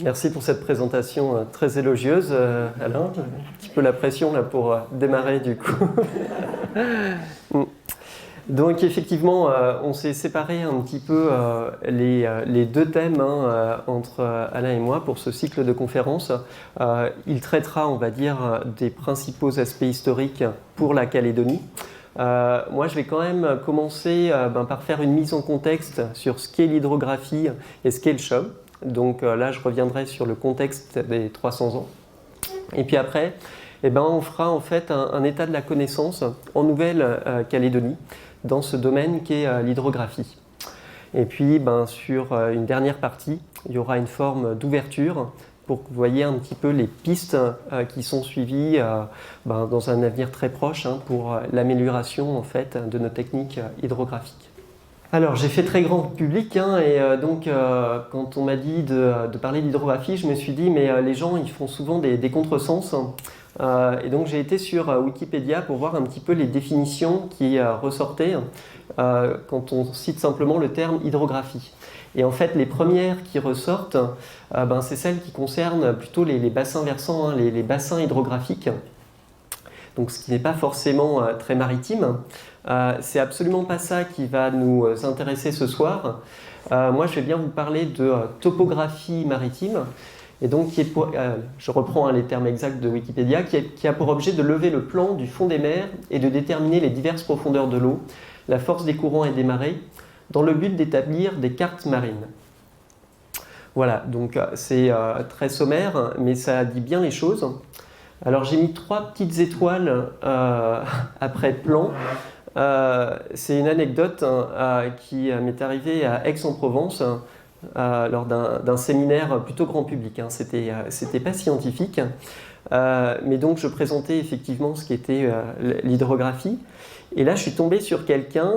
Merci pour cette présentation très élogieuse, Alain. Un petit peu la pression là pour démarrer du coup. Donc effectivement, on s'est séparé un petit peu les deux thèmes entre Alain et moi pour ce cycle de conférences. Il traitera, on va dire, des principaux aspects historiques pour la Calédonie. Moi, je vais quand même commencer par faire une mise en contexte sur ce qu'est l'hydrographie et ce qu'est le CHUM. Donc là, je reviendrai sur le contexte des 300 ans. Et puis après, on fera en fait un état de la connaissance en Nouvelle-Calédonie dans ce domaine qu'est l'hydrographie. Et puis, sur une dernière partie, il y aura une forme d'ouverture pour que vous voyez un petit peu les pistes qui sont suivies dans un avenir très proche pour l'amélioration en fait, de nos techniques hydrographiques. Alors, j'ai fait très grand public et donc quand on m'a dit de parler d'hydrographie, je me suis dit mais les gens ils font souvent des contresens. Et donc j'ai été sur Wikipédia pour voir un petit peu les définitions qui ressortaient quand on cite simplement le terme hydrographie. Et en fait, les premières qui ressortent, c'est celles qui concernent plutôt les bassins versants, les bassins hydrographiques. Donc ce qui n'est pas forcément très maritime. C'est absolument pas ça qui va nous intéresser ce soir. Moi, je vais bien vous parler de topographie maritime. Et donc, je reprends les termes exacts de Wikipédia, qui a pour objet de lever le plan du fond des mers et de déterminer les diverses profondeurs de l'eau, la force des courants et des marées, dans le but d'établir des cartes marines. Voilà, donc c'est très sommaire, mais ça dit bien les choses. Alors, j'ai mis 3 petites étoiles après plan. C'est une anecdote qui m'est arrivée à Aix-en-Provence, lors d'un séminaire plutôt grand public. C'était pas scientifique, mais donc je présentais effectivement ce qu'était l'hydrographie. Et là, je suis tombé sur quelqu'un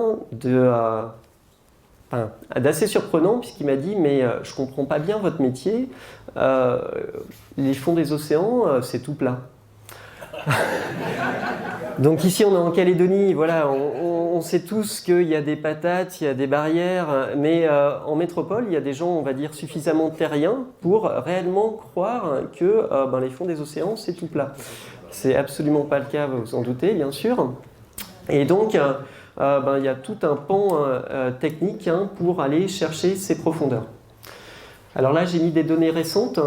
d'assez surprenant, puisqu'il m'a dit « mais je comprends pas bien votre métier, les fonds des océans, c'est tout plat ». Donc ici on est en Calédonie, voilà, on sait tous qu'il y a des patates, il y a des barrières, mais en métropole il y a des gens, on va dire, suffisamment terriens pour réellement croire que les fonds des océans c'est tout plat. C'est absolument pas le cas, vous vous en doutez bien sûr. Et donc il y a tout un pan technique pour aller chercher ces profondeurs. Alors là, j'ai mis des données récentes.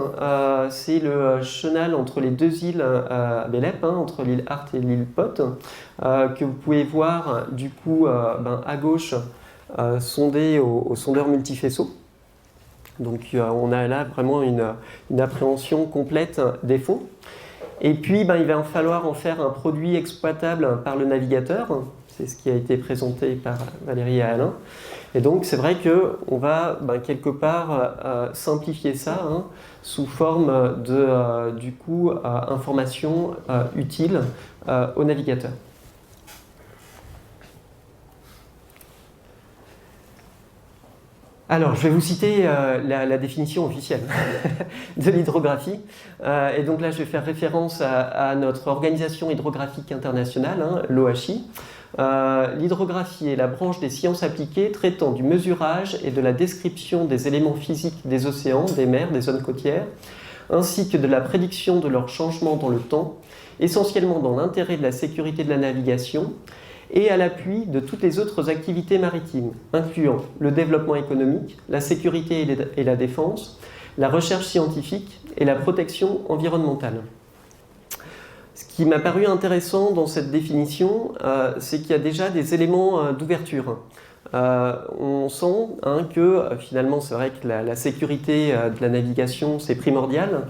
C'est le chenal entre les deux îles à Bélep, entre l'île Hart et l'île Pot, que vous pouvez voir du coup à gauche sondé au sondeur multifaisceau. Donc on a là vraiment une appréhension complète des fonds. Et puis il va falloir en faire un produit exploitable par le navigateur. C'est ce qui a été présenté par Valérie et Alain. Et donc c'est vrai qu'on va quelque part simplifier ça sous forme de du coup informations utiles au navigateur. Alors, je vais vous citer la définition officielle de l'hydrographie. Et donc là, je vais faire référence à notre organisation hydrographique internationale, l'OHI. L'hydrographie est la branche des sciences appliquées traitant du mesurage et de la description des éléments physiques des océans, des mers, des zones côtières, ainsi que de la prédiction de leur changement dans le temps, essentiellement dans l'intérêt de la sécurité de la navigation, et à l'appui de toutes les autres activités maritimes, incluant le développement économique, la sécurité et la défense, la recherche scientifique et la protection environnementale. Ce qui m'a paru intéressant dans cette définition, c'est qu'il y a déjà des éléments d'ouverture. On sent que finalement, c'est vrai que la sécurité de la navigation, c'est primordial,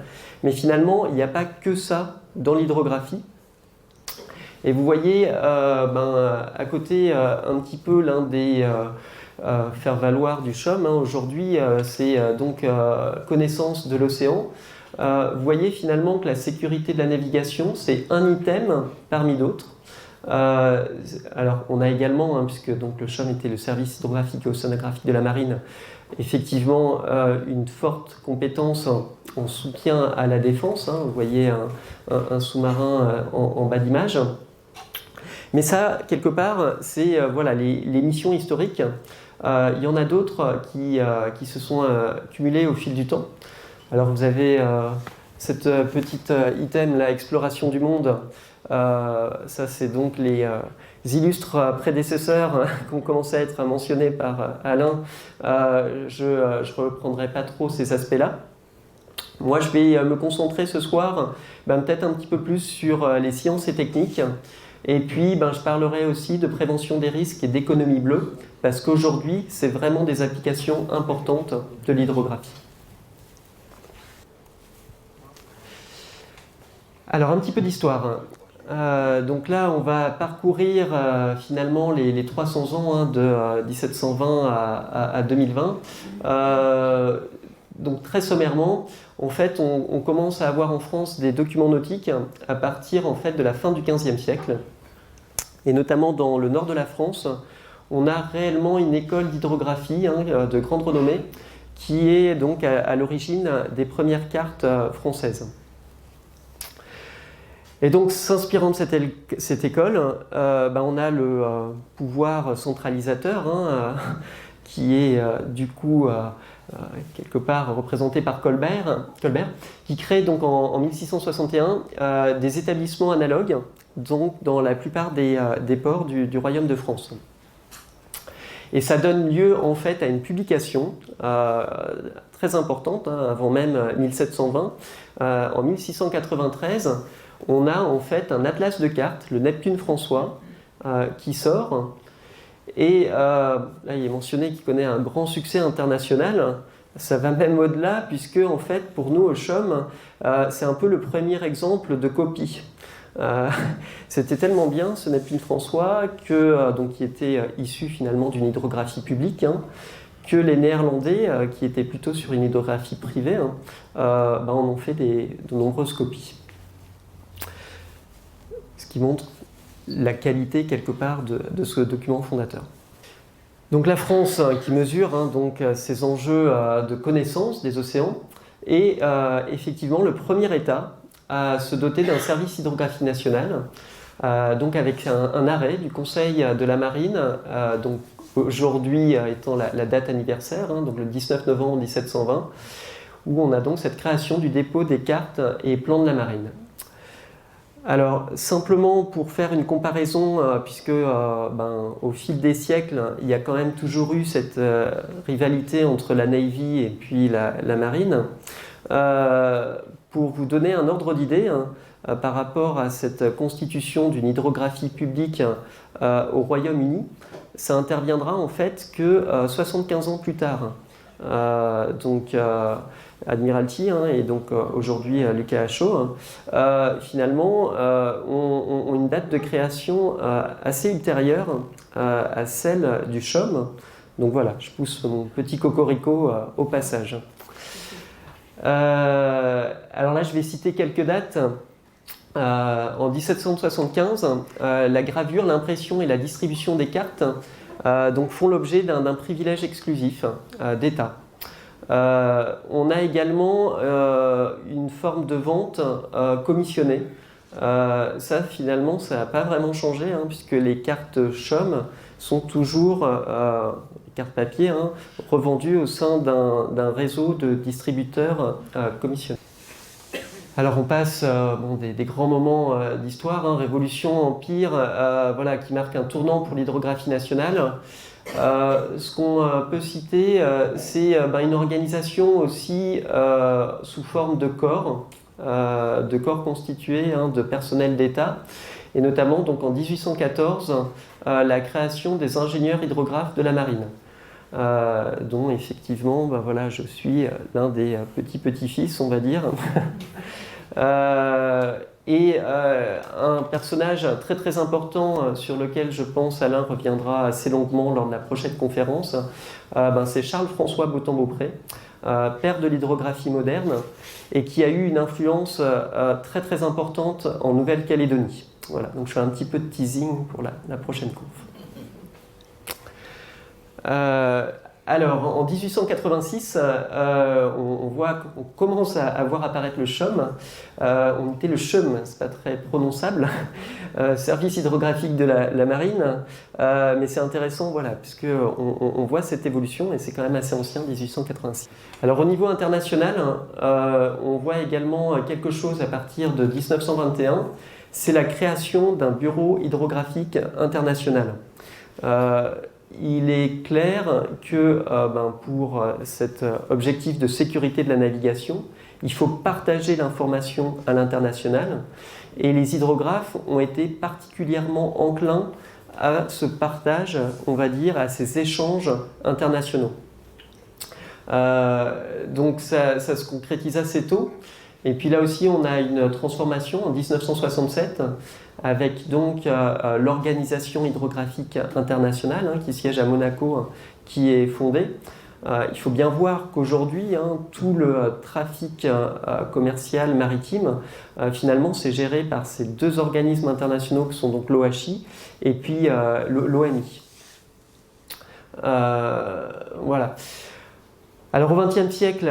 mais finalement, il n'y a pas que ça dans l'hydrographie. Et vous voyez à côté un petit peu l'un des faire-valoir du CHUM. Aujourd'hui, c'est donc connaissance de l'océan. Vous voyez finalement que la sécurité de la navigation, c'est un item parmi d'autres. Alors, on a également, puisque donc, le CHUM était le service hydrographique et océanographique de la marine, effectivement une forte compétence en soutien à la défense. Vous voyez un sous-marin en bas d'image. Mais ça, quelque part, c'est les missions historiques Il y en a d'autres qui se sont cumulés au fil du temps. Alors vous avez cette petite item, la exploration du monde. Ça, c'est donc les illustres prédécesseurs qui ont commencé à être mentionnés par Alain. Je ne reprendrai pas trop ces aspects-là. Moi, je vais me concentrer ce soir peut-être un petit peu plus sur les sciences et techniques. Et puis, je parlerai aussi de prévention des risques et d'économie bleue, parce qu'aujourd'hui, c'est vraiment des applications importantes de l'hydrographie. Alors, un petit peu d'histoire. Donc là, on va parcourir finalement les 300 ans de 1720 à 2020. Donc très sommairement, en fait, on commence à avoir en France des documents nautiques à partir en fait de la fin du XVe siècle. Et notamment dans le nord de la France, on a réellement une école d'hydrographie de grande renommée qui est donc à l'origine des premières cartes françaises. Et donc, s'inspirant de cette école, on a le pouvoir centralisateur qui est du coup quelque part représenté par Colbert, qui crée donc en 1661 des établissements analogues donc dans la plupart des ports du Royaume de France. Et ça donne lieu en fait à une publication très importante, avant même 1720. En 1693, on a en fait un atlas de cartes, le Neptune François, qui sort. Et là, il est mentionné qu'il connaît un grand succès international. Ça va même au-delà, puisque en fait, pour nous au CHUM, c'est un peu le premier exemple de copie. C'était tellement bien ce Neptune François donc, qui était issu finalement d'une hydrographie publique, que les Néerlandais, qui étaient plutôt sur une hydrographie privée, en ont fait de nombreuses copies. Ce qui montre la qualité quelque part de ce document fondateur. Donc la France qui mesure donc, ces enjeux de connaissance des océans est effectivement le premier État à se doter d'un service hydrographie national, donc avec un arrêt du Conseil de la Marine, donc aujourd'hui étant la date anniversaire, donc le 19 novembre 1720, où on a donc cette création du dépôt des cartes et plans de la marine. Alors, simplement pour faire une comparaison, puisque au fil des siècles, il y a quand même toujours eu cette rivalité entre la Navy et puis la marine, pour vous donner un ordre d'idée par rapport à cette constitution d'une hydrographie publique au Royaume-Uni, ça interviendra en fait que 75 ans plus tard. Donc Admiralty et donc aujourd'hui l'UKHO finalement ont une date de création assez ultérieure à celle du CHUM. Donc voilà, je pousse mon petit cocorico au passage. Alors là, je vais citer quelques dates. En 1775, la gravure, l'impression et la distribution des cartes donc font l'objet d'un privilège exclusif d'État. On a également une forme de vente commissionnée. Ça, finalement, ça n'a pas vraiment changé, puisque les cartes CHUM sont toujours, cartes papier, revendues au sein d'un réseau de distributeurs commissionnés. Alors on passe des grands moments d'histoire, Révolution, Empire, qui marquent un tournant pour l'hydrographie nationale. Ce qu'on peut citer, c'est une organisation aussi sous forme de corps constitués de personnel d'État, et notamment donc en 1814 la création des ingénieurs hydrographes de la marine, dont effectivement je suis l'un des petits-petits-fils, on va dire. Et un personnage très très important sur lequel je pense Alain reviendra assez longuement lors de la prochaine conférence, c'est Charles-François Beautemps-Beaupré, père de l'hydrographie moderne, et qui a eu une influence très très importante en Nouvelle-Calédonie. Voilà, donc je fais un petit peu de teasing pour la prochaine conf. Alors, en 1886, on voit qu'on commence à voir apparaître le CHUM. On était le CHUM, c'est pas très prononçable, Service hydrographique de la marine, mais c'est intéressant, voilà, puisque on voit cette évolution et c'est quand même assez ancien, 1886. Alors, au niveau international, on voit également quelque chose à partir de 1921, c'est la création d'un bureau hydrographique international. Il est clair que pour cet objectif de sécurité de la navigation, il faut partager l'information à l'international et les hydrographes ont été particulièrement enclins à ce partage, on va dire, à ces échanges internationaux. Donc ça se concrétise assez tôt. Et puis là aussi, on a une transformation en 1967 avec donc l'Organisation hydrographique internationale qui siège à Monaco, qui est fondée. Il faut bien voir qu'aujourd'hui, tout le trafic commercial maritime, finalement, c'est géré par ces deux organismes internationaux qui sont donc l'OHI et puis l'OMI. Voilà. Alors au XXe siècle,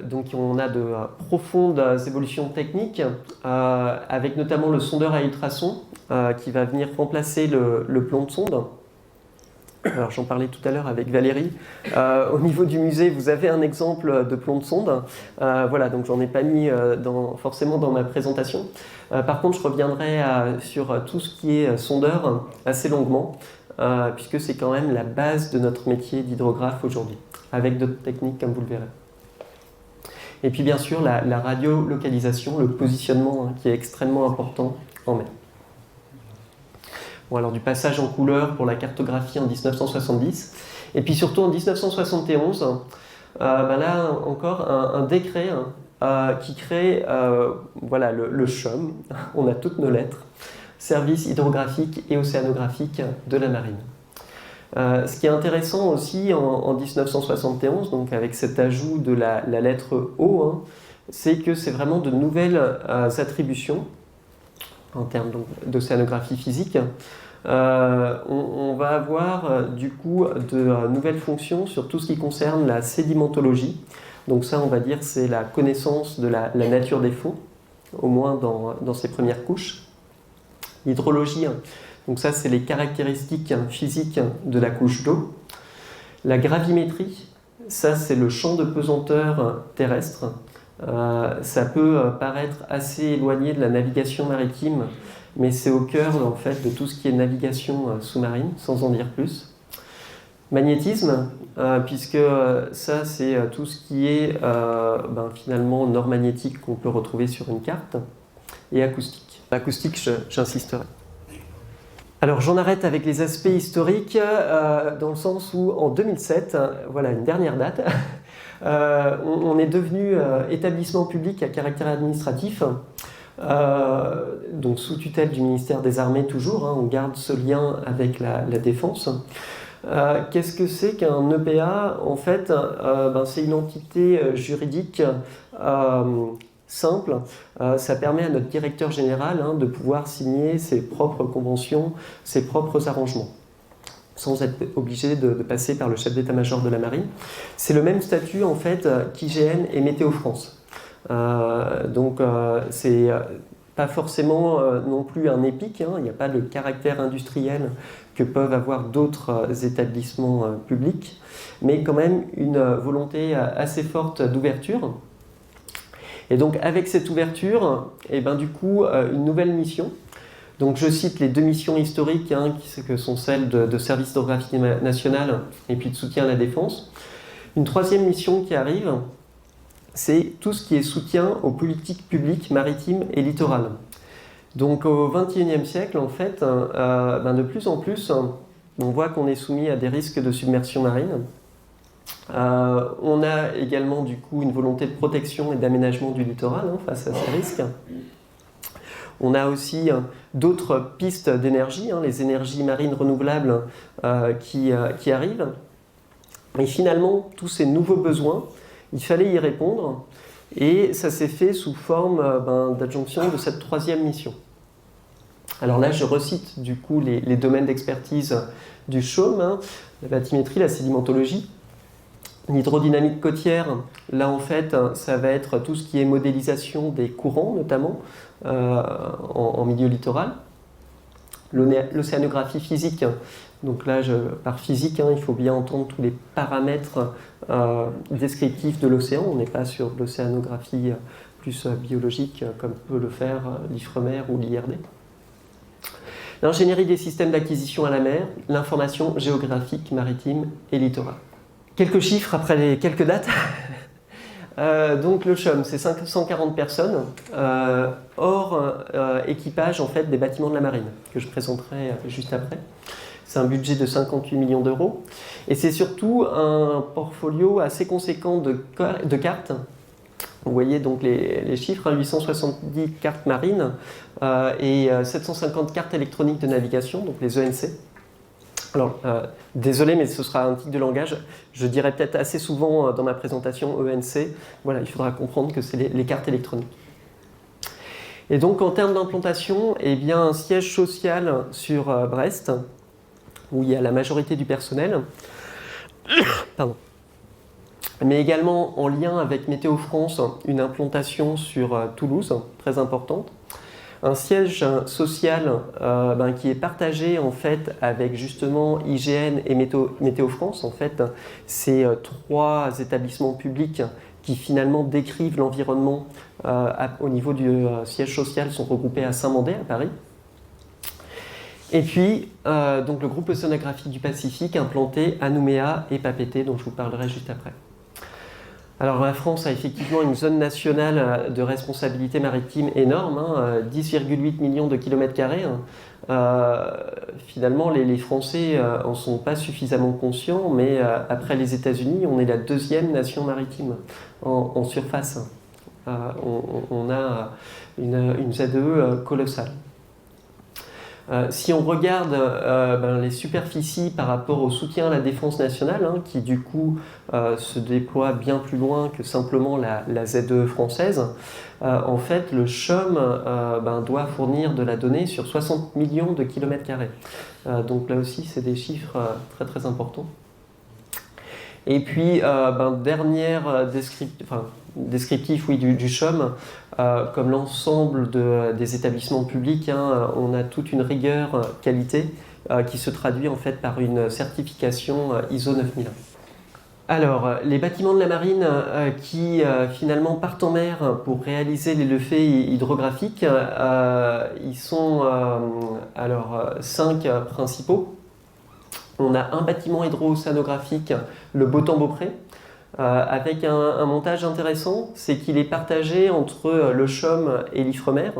donc on a de profondes évolutions techniques, avec notamment le sondeur à ultrasons qui va venir remplacer le plomb de sonde. Alors j'en parlais tout à l'heure avec Valérie. Au niveau du musée, vous avez un exemple de plomb de sonde. Voilà, donc j'en ai pas mis forcément dans ma présentation. Par contre, je reviendrai sur tout ce qui est sondeur assez longuement, puisque c'est quand même la base de notre métier d'hydrographe aujourd'hui, avec d'autres techniques comme vous le verrez. Et puis bien sûr la radiolocalisation, le positionnement qui est extrêmement important en mer. Bon, alors du passage en couleur pour la cartographie en 1970, et puis surtout en 1971, là encore un décret qui crée voilà, le CHUM, on a toutes nos lettres, Service hydrographique et océanographique de la marine. Ce qui est intéressant aussi en 1971, donc avec cet ajout de la lettre O, c'est que c'est vraiment de nouvelles attributions en termes d'océanographie physique. On va avoir du coup de nouvelles fonctions sur tout ce qui concerne la sédimentologie. Donc ça, on va dire, c'est la connaissance de la nature des fonds, au moins dans ses premières couches. L'hydrologie, donc ça, c'est les caractéristiques physiques de la couche d'eau. La gravimétrie, ça, c'est le champ de pesanteur terrestre. Ça peut paraître assez éloigné de la navigation maritime, mais c'est au cœur en fait, de tout ce qui est navigation sous-marine, sans en dire plus. Magnétisme, puisque ça, c'est tout ce qui est finalement nord magnétique qu'on peut retrouver sur une carte, et acoustique. L'acoustique, j'insisterai. Alors j'en arrête avec les aspects historiques, dans le sens où en 2007, voilà une dernière date, on est devenu établissement public à caractère administratif, donc sous tutelle du ministère des Armées toujours, on garde ce lien avec la défense. Qu'est-ce que c'est qu'un EPA? En fait, c'est une entité juridique simple. Ça permet à notre directeur général de pouvoir signer ses propres conventions, ses propres arrangements, sans être obligé de passer par le chef d'état-major de la marine. C'est le même statut en fait qu'IGN et Météo France. Donc c'est pas forcément non plus un EPIC, il n'y a pas le caractère industriel que peuvent avoir d'autres établissements publics, mais quand même une volonté assez forte d'ouverture. Et donc avec cette ouverture, du coup, une nouvelle mission. Donc je cite les deux missions historiques, que sont celles de service hydrographique national et puis de soutien à la défense. Une troisième mission qui arrive, c'est tout ce qui est soutien aux politiques publiques maritimes et littorales. Donc au XXIe siècle, en fait, de plus en plus, on voit qu'on est soumis à des risques de submersion marine. On a également du coup une volonté de protection et d'aménagement du littoral face à ces risques. On a aussi d'autres pistes d'énergie, les énergies marines renouvelables qui arrivent. Et finalement, tous ces nouveaux besoins, il fallait y répondre, et ça s'est fait sous forme d'adjonction de cette troisième mission. Alors là, je recite du coup les domaines d'expertise du chaume, hein, la bathymétrie, la sédimentologie. L'hydrodynamique côtière, là en fait, ça va être tout ce qui est modélisation des courants, notamment en milieu littoral. L'océanographie physique, donc là, par physique, hein, il faut bien entendre tous les paramètres descriptifs de l'océan. On n'est pas sur de l'océanographie plus biologique, comme peut le faire l'IFREMER ou l'IRD. L'ingénierie des systèmes d'acquisition à la mer, l'information géographique, maritime et littorale. Quelques chiffres après les quelques dates. Donc le CHUM, c'est 540 personnes, hors équipage en fait, des bâtiments de la marine, que je présenterai juste après. C'est un budget de 58 millions d'euros. Et c'est surtout un portfolio assez conséquent de cartes. Vous voyez donc les chiffres, 870 cartes marines et 750 cartes électroniques de navigation, donc les ENC. Alors, désolé, mais ce sera un tic de langage. Je dirais peut-être assez souvent dans ma présentation ENC. Voilà, il faudra comprendre que c'est les cartes électroniques. Et donc, en termes d'implantation, eh bien, un siège social sur Brest, où il y a la majorité du personnel. Pardon. Mais également en lien avec Météo France, une implantation sur Toulouse, très importante. Un siège social qui est partagé en fait avec justement IGN et Météo France. En fait, c'est trois établissements publics qui finalement décrivent l'environnement au niveau du siège social sont regroupés à Saint-Mandé, à Paris. Et puis, donc le groupe océanographique du Pacifique implanté à Nouméa et Papeete, dont je vous parlerai juste après. Alors la France a effectivement une zone nationale de responsabilité maritime énorme, 10,8 millions de kilomètres carrés. Finalement, les Français en sont pas suffisamment conscients, mais après les États-Unis, on est la deuxième nation maritime en surface. On a une ZEE colossale. Si on regarde les superficies par rapport au soutien à la défense nationale, qui du coup se déploie bien plus loin que simplement la ZEE française, en fait le CHUM doit fournir de la donnée sur 60 millions de kilomètres carrés. Donc là aussi c'est des chiffres très très importants. Et puis, dernière descriptif du CHUM, comme l'ensemble des établissements publics, on a toute une rigueur qualité qui se traduit en fait par une certification ISO 9001. Alors, les bâtiments de la marine qui finalement partent en mer pour réaliser les levées hydrographiques, ils sont 5 principaux. On a un bâtiment hydro-océanographique, le Beautemps-Beaupré, avec un montage intéressant, c'est qu'il est partagé entre le CHUM et l'IFREMER.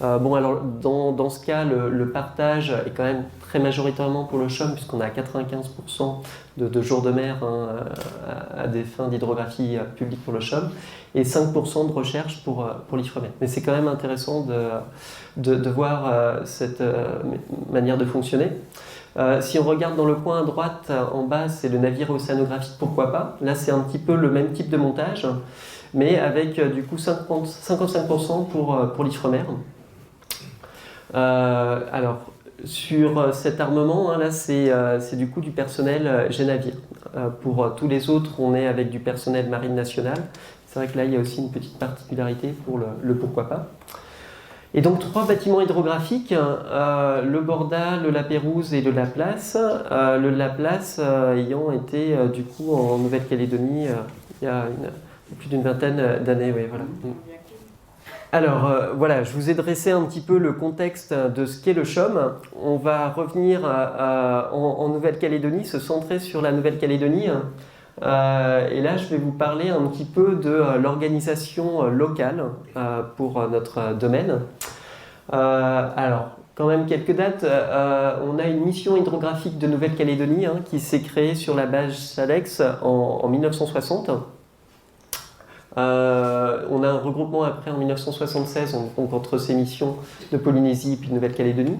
Alors dans ce cas, le partage est quand même très majoritairement pour le CHUM, puisqu'on a 95% de jours de mer à des fins d'hydrographie publique pour le CHUM, et 5% de recherche pour l'IFREMER. Mais c'est quand même intéressant de voir cette manière de fonctionner. Si on regarde dans le coin à droite, en bas, c'est le navire océanographique, pourquoi pas. Là, c'est un petit peu le même type de montage, mais avec du coup 55% pour l'IFREMER. Alors, sur cet armement, là, c'est du coup du personnel G-Navire. Pour tous les autres, on est avec du personnel Marine nationale. C'est vrai que là, il y a aussi une petite particularité pour le pourquoi pas. Et donc 3 bâtiments hydrographiques, le Borda, le Lapérouse et le Laplace. Le Laplace ayant été du coup en Nouvelle-Calédonie il y a plus d'une vingtaine d'années. Oui, voilà. Alors voilà, je vous ai dressé un petit peu le contexte de ce qu'est le CHUM. On va revenir en Nouvelle-Calédonie, se centrer sur la Nouvelle-Calédonie. Et là, je vais vous parler un petit peu de l'organisation locale pour notre domaine. Alors, quand même quelques dates. On a une mission hydrographique de Nouvelle-Calédonie qui s'est créée sur la base Salex en 1960. On a un regroupement après en 1976 donc entre ces missions de Polynésie et puis de Nouvelle-Calédonie.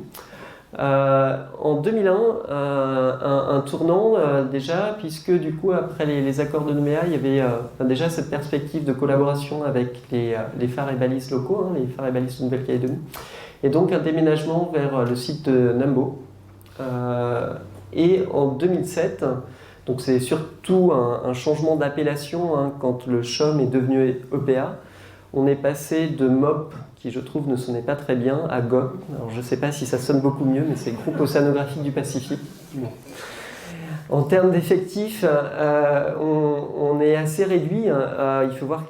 En 2001, un tournant déjà, puisque du coup après les accords de Nouméa, il y avait déjà cette perspective de collaboration avec les phares et balises locaux, les phares et balises de Nouvelle-Calédonie, et donc un déménagement vers le site de Nambo. Et en 2007, donc c'est surtout un changement d'appellation, hein, quand le CHOM est devenu EPA, on est passé de MOP, qui je trouve ne sonnait pas très bien, à GOP. Alors je ne sais pas si ça sonne beaucoup mieux, mais c'est le Groupe Océanographique du Pacifique. Bon. En termes d'effectifs, on est assez réduit. Il faut voir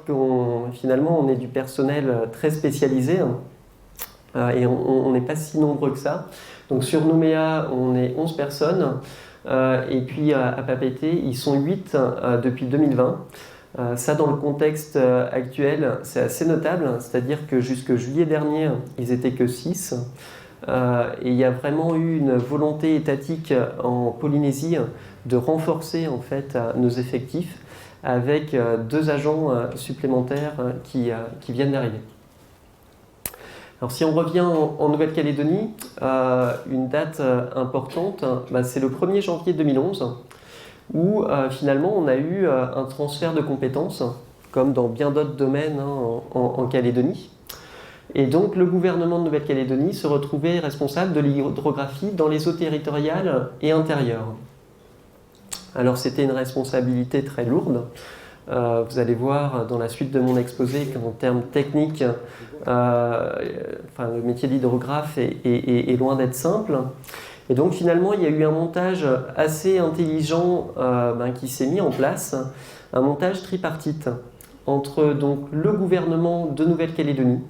finalement on est du personnel très spécialisé, et on n'est pas si nombreux que ça. Donc sur Nouméa, on est 11 personnes, et puis à Papeete, ils sont 8 depuis 2020. Ça, dans le contexte actuel, c'est assez notable, c'est-à-dire que jusque juillet dernier, ils n'étaient que 6. Et il y a vraiment eu une volonté étatique en Polynésie de renforcer en fait nos effectifs avec 2 agents supplémentaires qui viennent d'arriver. Alors si on revient en Nouvelle-Calédonie, une date importante, c'est le 1er janvier 2011, où finalement on a eu un transfert de compétences, comme dans bien d'autres domaines, hein, en Calédonie. Et donc le gouvernement de Nouvelle-Calédonie se retrouvait responsable de l'hydrographie dans les eaux territoriales et intérieures. Alors c'était une responsabilité très lourde. Vous allez voir dans la suite de mon exposé qu'en termes techniques, le métier d'hydrographe est loin d'être simple. Et donc finalement, il y a eu un montage assez intelligent qui s'est mis en place, un montage tripartite entre donc, le gouvernement de Nouvelle-Calédonie,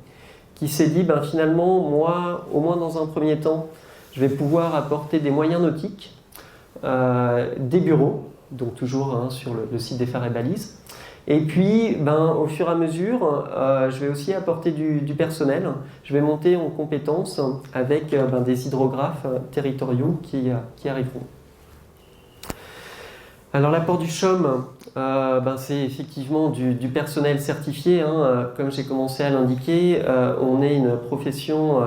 qui s'est dit finalement, moi, au moins dans un premier temps, je vais pouvoir apporter des moyens nautiques, des bureaux, donc toujours sur le site des phares et balises. Et puis, au fur et à mesure, je vais aussi apporter du personnel. Je vais monter en compétences avec des hydrographes territoriaux qui arriveront. Alors l'apport du CHOM, c'est effectivement du personnel certifié, hein, comme j'ai commencé à l'indiquer. On est une profession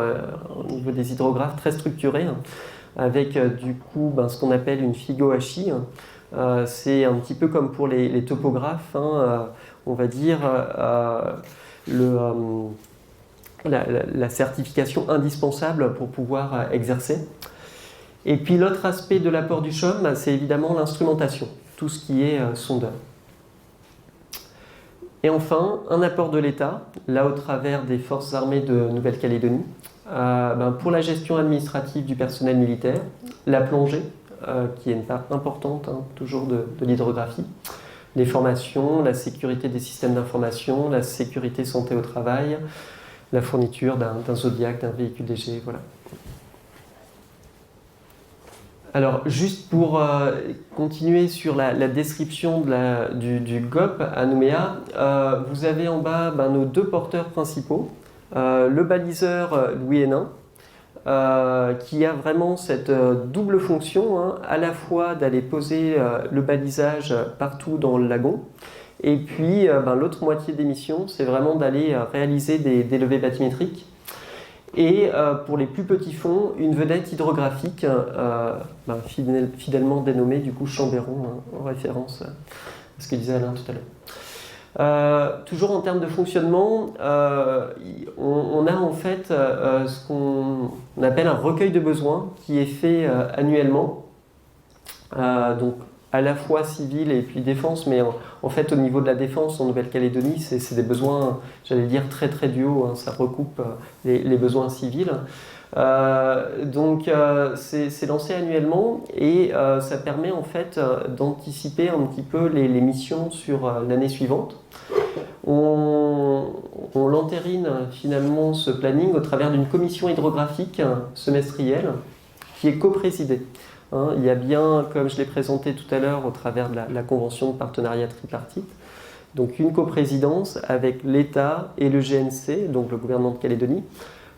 au niveau des hydrographes très structurée, hein, avec du coup ce qu'on appelle une FIGO-HI. C'est un petit peu comme pour les topographes, hein, on va dire la certification indispensable pour pouvoir exercer. Et puis l'autre aspect de l'apport du CHOM, c'est évidemment l'instrumentation, tout ce qui est sondeur. Et enfin, un apport de l'État, là au travers des forces armées de Nouvelle-Calédonie, pour la gestion administrative du personnel militaire, la plongée, qui est une part importante, hein, toujours de l'hydrographie, les formations, la sécurité des systèmes d'information, la sécurité santé au travail, la fourniture d'un Zodiac, d'un véhicule léger, voilà. Alors, juste pour continuer sur la description du GOP à Nouméa, vous avez en bas nos 2 porteurs principaux, le baliseur Louis Hénin, qui a vraiment cette double fonction, hein, à la fois d'aller poser le balisage partout dans le lagon, et puis l'autre moitié des missions, c'est vraiment d'aller réaliser des levées bathymétriques. Et pour les plus petits fonds, une vedette hydrographique fidèlement dénommée du coup Chambéron, hein, en référence à ce que disait Alain tout à l'heure. Toujours en termes de fonctionnement, on a en fait ce qu'on appelle un recueil de besoins qui est fait annuellement, donc à la fois civil et puis défense, mais en fait au niveau de la défense en Nouvelle-Calédonie, c'est des besoins, j'allais dire, très très du haut, hein, ça recoupe les besoins civils. Donc c'est lancé annuellement et ça permet en fait d'anticiper un petit peu les missions sur l'année suivante. On l'entérine finalement ce planning au travers d'une commission hydrographique semestrielle qui est coprésidée. Hein, il y a bien, comme je l'ai présenté tout à l'heure au travers de la convention de partenariat tripartite, donc une coprésidence avec l'État et le GNC, donc le gouvernement de Calédonie.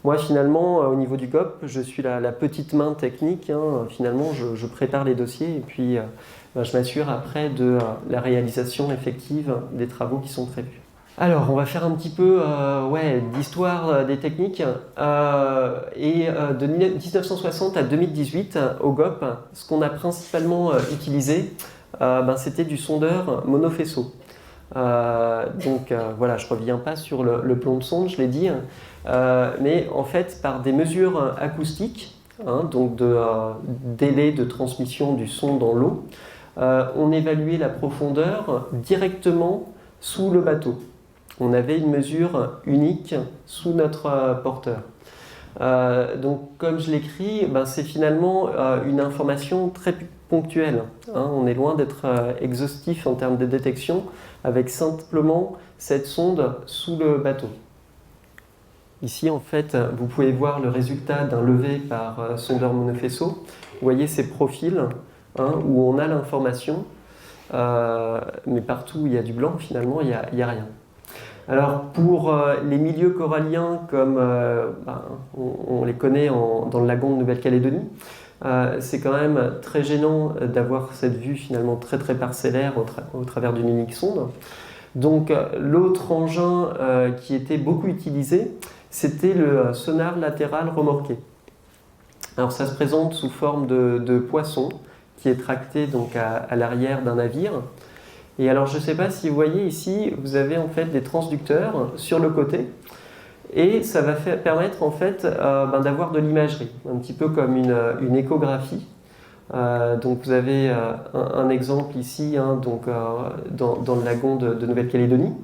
Moi, finalement, au niveau du GOP, je suis la petite main technique. Hein. Finalement, je prépare les dossiers et puis je m'assure après de la réalisation effective des travaux qui sont prévus. Alors, on va faire un petit peu d'histoire des techniques. Et de 1960 à 2018, au GOP, ce qu'on a principalement utilisé, c'était du sondeur monofaisceau. Voilà, je ne reviens pas sur le plomb de sonde, je l'ai dit, mais en fait, par des mesures acoustiques, hein, donc de délai de transmission du son dans l'eau. On évaluait la profondeur directement sous le bateau. On avait une mesure unique sous notre porteur. Donc, comme je l'écris, c'est finalement une information très ponctuelle. Hein. On est loin d'être exhaustif en termes de détection avec simplement cette sonde sous le bateau. Ici, en fait, vous pouvez voir le résultat d'un levé par sondeur monofaisceau. Vous voyez ces profils, hein, où on a l'information, mais partout où il y a du blanc, finalement, il n'y a rien. Alors, pour les milieux coralliens, comme on les connaît dans le lagon de Nouvelle-Calédonie, c'est quand même très gênant d'avoir cette vue finalement très très parcellaire au travers d'une unique sonde. Donc, l'autre engin qui était beaucoup utilisé, c'était le sonar latéral remorqué. Alors, ça se présente sous forme de poisson qui est tracté donc à l'arrière d'un navire. Et alors, je ne sais pas si vous voyez ici, vous avez en fait des transducteurs sur le côté, et ça va permettre en fait d'avoir de l'imagerie, un petit peu comme une échographie. Donc, vous avez un exemple ici, hein, donc, dans le lagon de Nouvelle-Calédonie.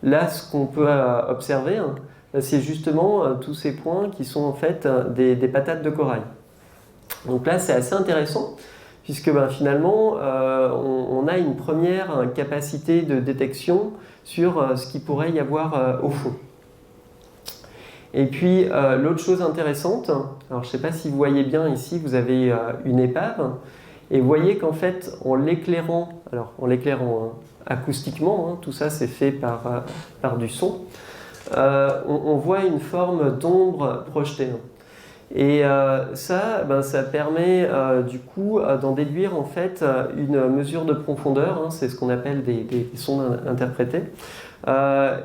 Là, ce qu'on peut observer, hein, c'est justement tous ces points qui sont en fait des patates de corail. Donc là, c'est assez intéressant, puisque finalement, on a une première capacité de détection sur ce qu'il pourrait y avoir au fond. Et puis, l'autre chose intéressante, alors je ne sais pas si vous voyez bien ici, vous avez une épave, et vous voyez qu'en fait, en l'éclairant acoustiquement, hein, tout ça c'est fait par du son, on voit une forme d'ombre projetée. Et ça permet du coup d'en déduire en fait une mesure de profondeur, hein, c'est ce qu'on appelle des sondes interprétées,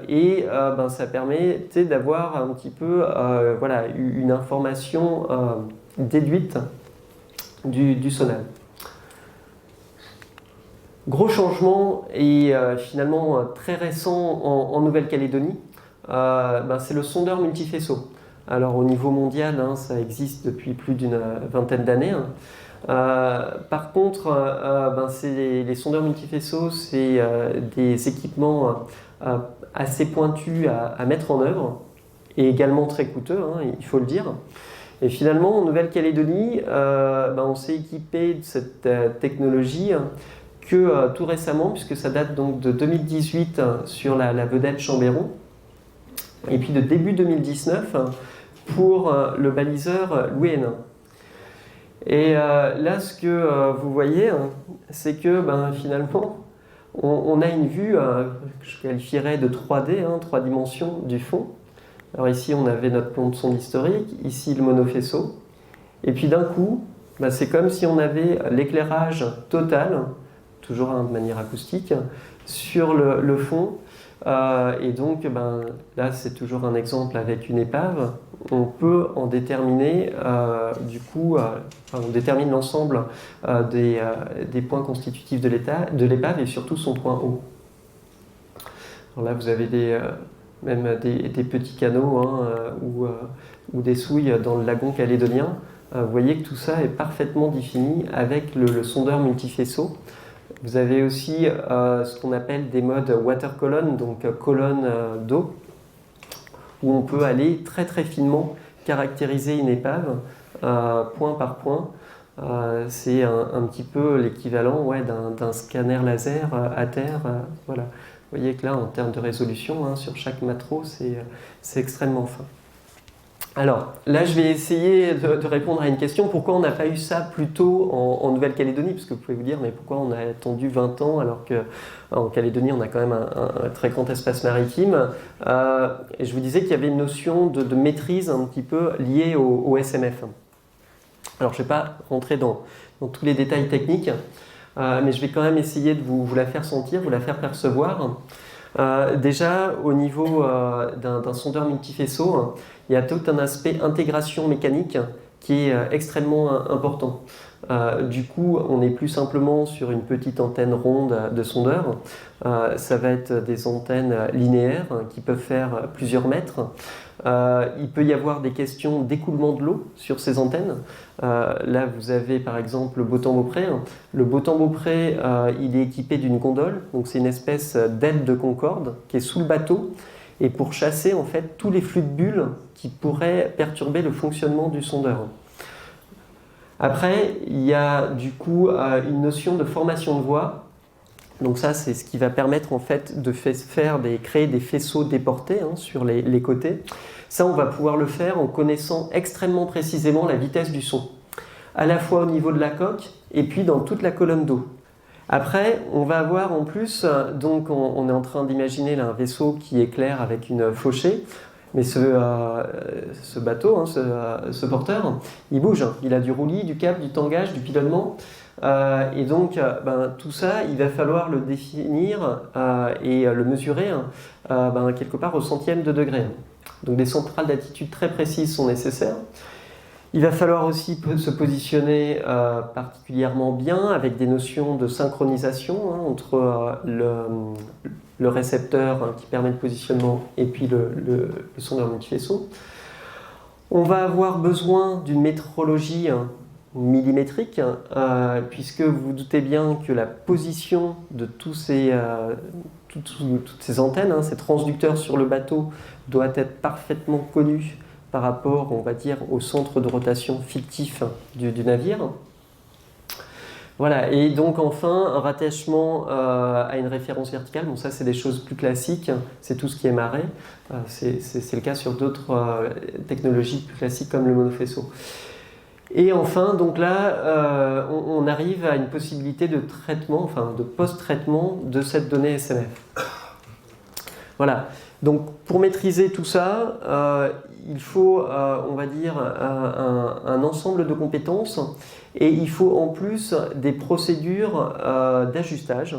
et ça permet d'avoir un petit peu une information déduite du sonar. Gros changement et finalement très récent en Nouvelle-Calédonie, c'est le sondeur multifaisceau. Alors au niveau mondial, hein, ça existe depuis plus d'une vingtaine d'années. Par contre, les sondeurs multifaisceaux, c'est des équipements assez pointus à mettre en œuvre et également très coûteux, hein, il faut le dire. Et finalement, en Nouvelle-Calédonie, on s'est équipé de cette technologie que tout récemment, puisque ça date donc de 2018 sur la vedette Chambéron, et puis de début 2019 pour le baliseur Louis Hénin. Et là, ce que vous voyez, hein, c'est que finalement, on a une vue que je qualifierais de 3D, hein, 3 dimensions du fond. Alors ici, on avait notre plan de sonde historique, ici le monofaisceau. Et puis d'un coup, c'est comme si on avait l'éclairage total, toujours de manière acoustique, sur le fond. Et donc, là, c'est toujours un exemple avec une épave. On peut en déterminer, on détermine l'ensemble des points constitutifs de l'épave et surtout son point haut. Alors là, vous avez même des petits canaux, hein, ou des souilles dans le lagon calédonien. Vous voyez que tout ça est parfaitement défini avec le sondeur multifaisceau. Vous avez aussi ce qu'on appelle des modes water column, donc colonne d'eau, où on peut aller très très finement caractériser une épave point par point. C'est un petit peu l'équivalent d'un scanner laser à terre. Voilà. Vous voyez que là, en termes de résolution, hein, sur chaque macro, c'est extrêmement fin. Alors, là, je vais essayer de répondre à une question. Pourquoi on n'a pas eu ça plus tôt en Nouvelle-Calédonie? Parce que vous pouvez vous dire, mais pourquoi on a attendu 20 ans alors qu'en Calédonie, on a quand même un très grand espace maritime. Et je vous disais qu'il y avait une notion de maîtrise un petit peu liée au SMF. Alors, je ne vais pas rentrer dans tous les détails techniques, mais je vais quand même essayer de vous la faire sentir, vous la faire percevoir. Déjà, au niveau d'un sondeur multifaisceau, il y a tout un aspect intégration mécanique qui est extrêmement important. Du coup, on n'est plus simplement sur une petite antenne ronde de sondeur. Ça va être des antennes linéaires qui peuvent faire plusieurs mètres. Il peut y avoir des questions d'écoulement de l'eau sur ces antennes. Là, vous avez par exemple le Botham-Beaupré. Le Botham-Beaupré, il est équipé d'une gondole, donc c'est une espèce d'aile de Concorde qui est sous le bateau, et pour chasser en fait tous les flux de bulles qui pourraient perturber le fonctionnement du sondeur. Après, il y a du coup une notion de formation de voie. Donc ça, c'est ce qui va permettre en fait de créer des faisceaux déportés sur les côtés. Ça, on va pouvoir le faire en connaissant extrêmement précisément la vitesse du son, à la fois au niveau de la coque et puis dans toute la colonne d'eau. Après, on va avoir en plus, donc on est en train d'imaginer là un vaisseau qui éclaire avec une fauchée. Mais ce bateau, ce porteur, il bouge. Il a du roulis, du cap, du tangage, du pilonnement. Et donc, tout ça, il va falloir le définir et le mesurer quelque part au centième de degré. Donc des centrales d'attitude très précises sont nécessaires. Il va falloir aussi se positionner particulièrement bien avec des notions de synchronisation entre le récepteur qui permet le positionnement et puis le sondeur multifaisceau. On va avoir besoin d'une métrologie millimétrique, puisque vous vous doutez bien que la position de toutes ces antennes, ces transducteurs sur le bateau, doit être parfaitement connue par rapport, on va dire, au centre de rotation fictif du navire. Voilà, et donc enfin, un rattachement à une référence verticale, bon ça c'est des choses plus classiques, c'est tout ce qui est marée, c'est le cas sur d'autres technologies plus classiques comme le monofaisceau. Et enfin, donc là, on arrive à une possibilité de traitement, enfin de post-traitement de cette donnée SMF. Voilà, donc pour maîtriser tout ça, il faut, on va dire, un ensemble de compétences. Et il faut en plus des procédures d'ajustage,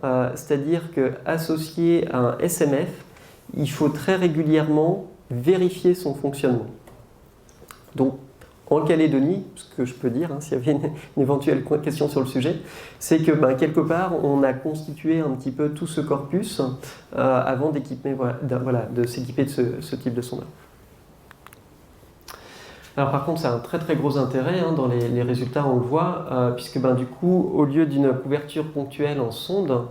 c'est-à-dire qu'associé à un SMF, il faut très régulièrement vérifier son fonctionnement. Donc en Calédonie, ce que je peux dire, s'il y avait une éventuelle question sur le sujet, c'est que quelque part on a constitué un petit peu tout ce corpus avant de s'équiper de ce type de sondeur. Alors par contre, ça a un très très gros intérêt, dans les résultats on le voit, puisque du coup, au lieu d'une couverture ponctuelle en sonde,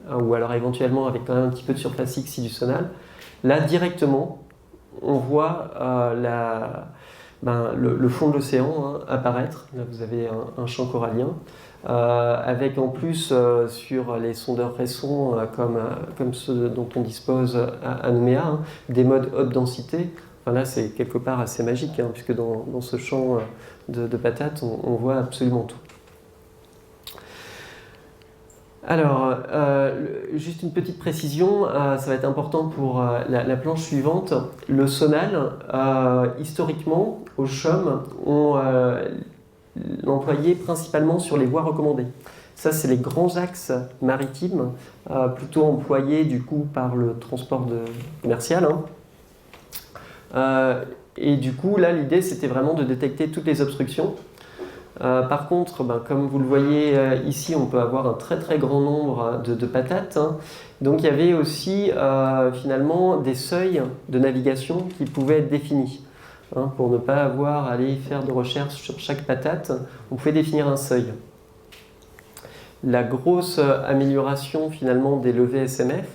ou alors éventuellement avec quand même un petit peu de surface sidusonale, là directement, on voit le fond de l'océan apparaître. Là vous avez un champ corallien, avec en plus sur les sondeurs Resson, comme ceux dont on dispose à Nouméa, des modes haute densité. Là, c'est quelque part assez magique, puisque dans ce champ de patates, on voit absolument tout. Alors, juste une petite précision, ça va être important pour la planche suivante. Le sonal, historiquement, au CHUM, on l'employait principalement sur les voies recommandées. Ça, c'est les grands axes maritimes, plutôt employés du coup par le transport commercial. Et du coup, là, l'idée, c'était vraiment de détecter toutes les obstructions. Par contre, comme vous le voyez ici, on peut avoir un très très grand nombre de patates. Donc, il y avait aussi finalement des seuils de navigation qui pouvaient être définis. Pour ne pas avoir à aller faire de recherche sur chaque patate, on pouvait définir un seuil. La grosse amélioration finalement des levées SMF,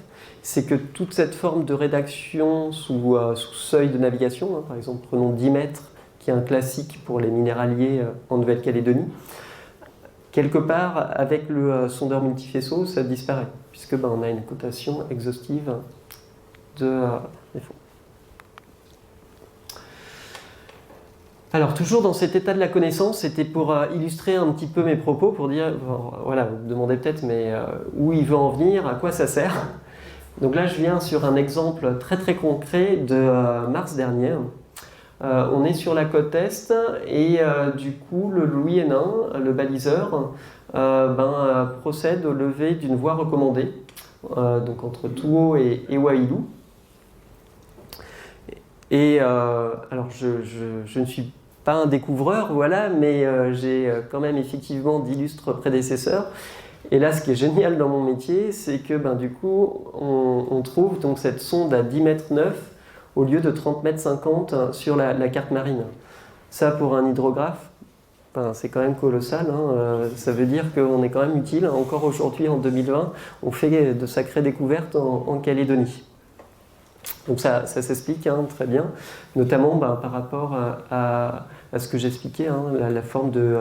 c'est que toute cette forme de rédaction sous seuil de navigation, par exemple prenons 10 mètres, qui est un classique pour les minéraliers en Nouvelle-Calédonie, quelque part avec le sondeur multifaisceau, ça disparaît, puisque on a une cotation exhaustive des fonds. Alors toujours dans cet état de la connaissance, c'était pour illustrer un petit peu mes propos, pour dire, voilà, vous me demandez peut-être, mais où il veut en venir, à quoi ça sert. Donc là, je viens sur un exemple très très concret de mars dernier. On est sur la côte Est et du coup, le Louis Hénin, le baliseur, procède au lever d'une voie recommandée, donc entre Touault et Wailou. Et alors, je ne suis pas un découvreur, voilà, mais j'ai quand même effectivement d'illustres prédécesseurs. Et là, ce qui est génial dans mon métier, c'est que du coup, on trouve donc cette sonde à 10 mètres 9 au lieu de 30 mètres 50 sur la carte marine. Ça, pour un hydrographe, c'est quand même colossal. Ça veut dire qu'on est quand même utile. Encore aujourd'hui, en 2020, on fait de sacrées découvertes en Calédonie. Donc ça s'explique très bien, notamment par rapport à ce que j'expliquais, la forme de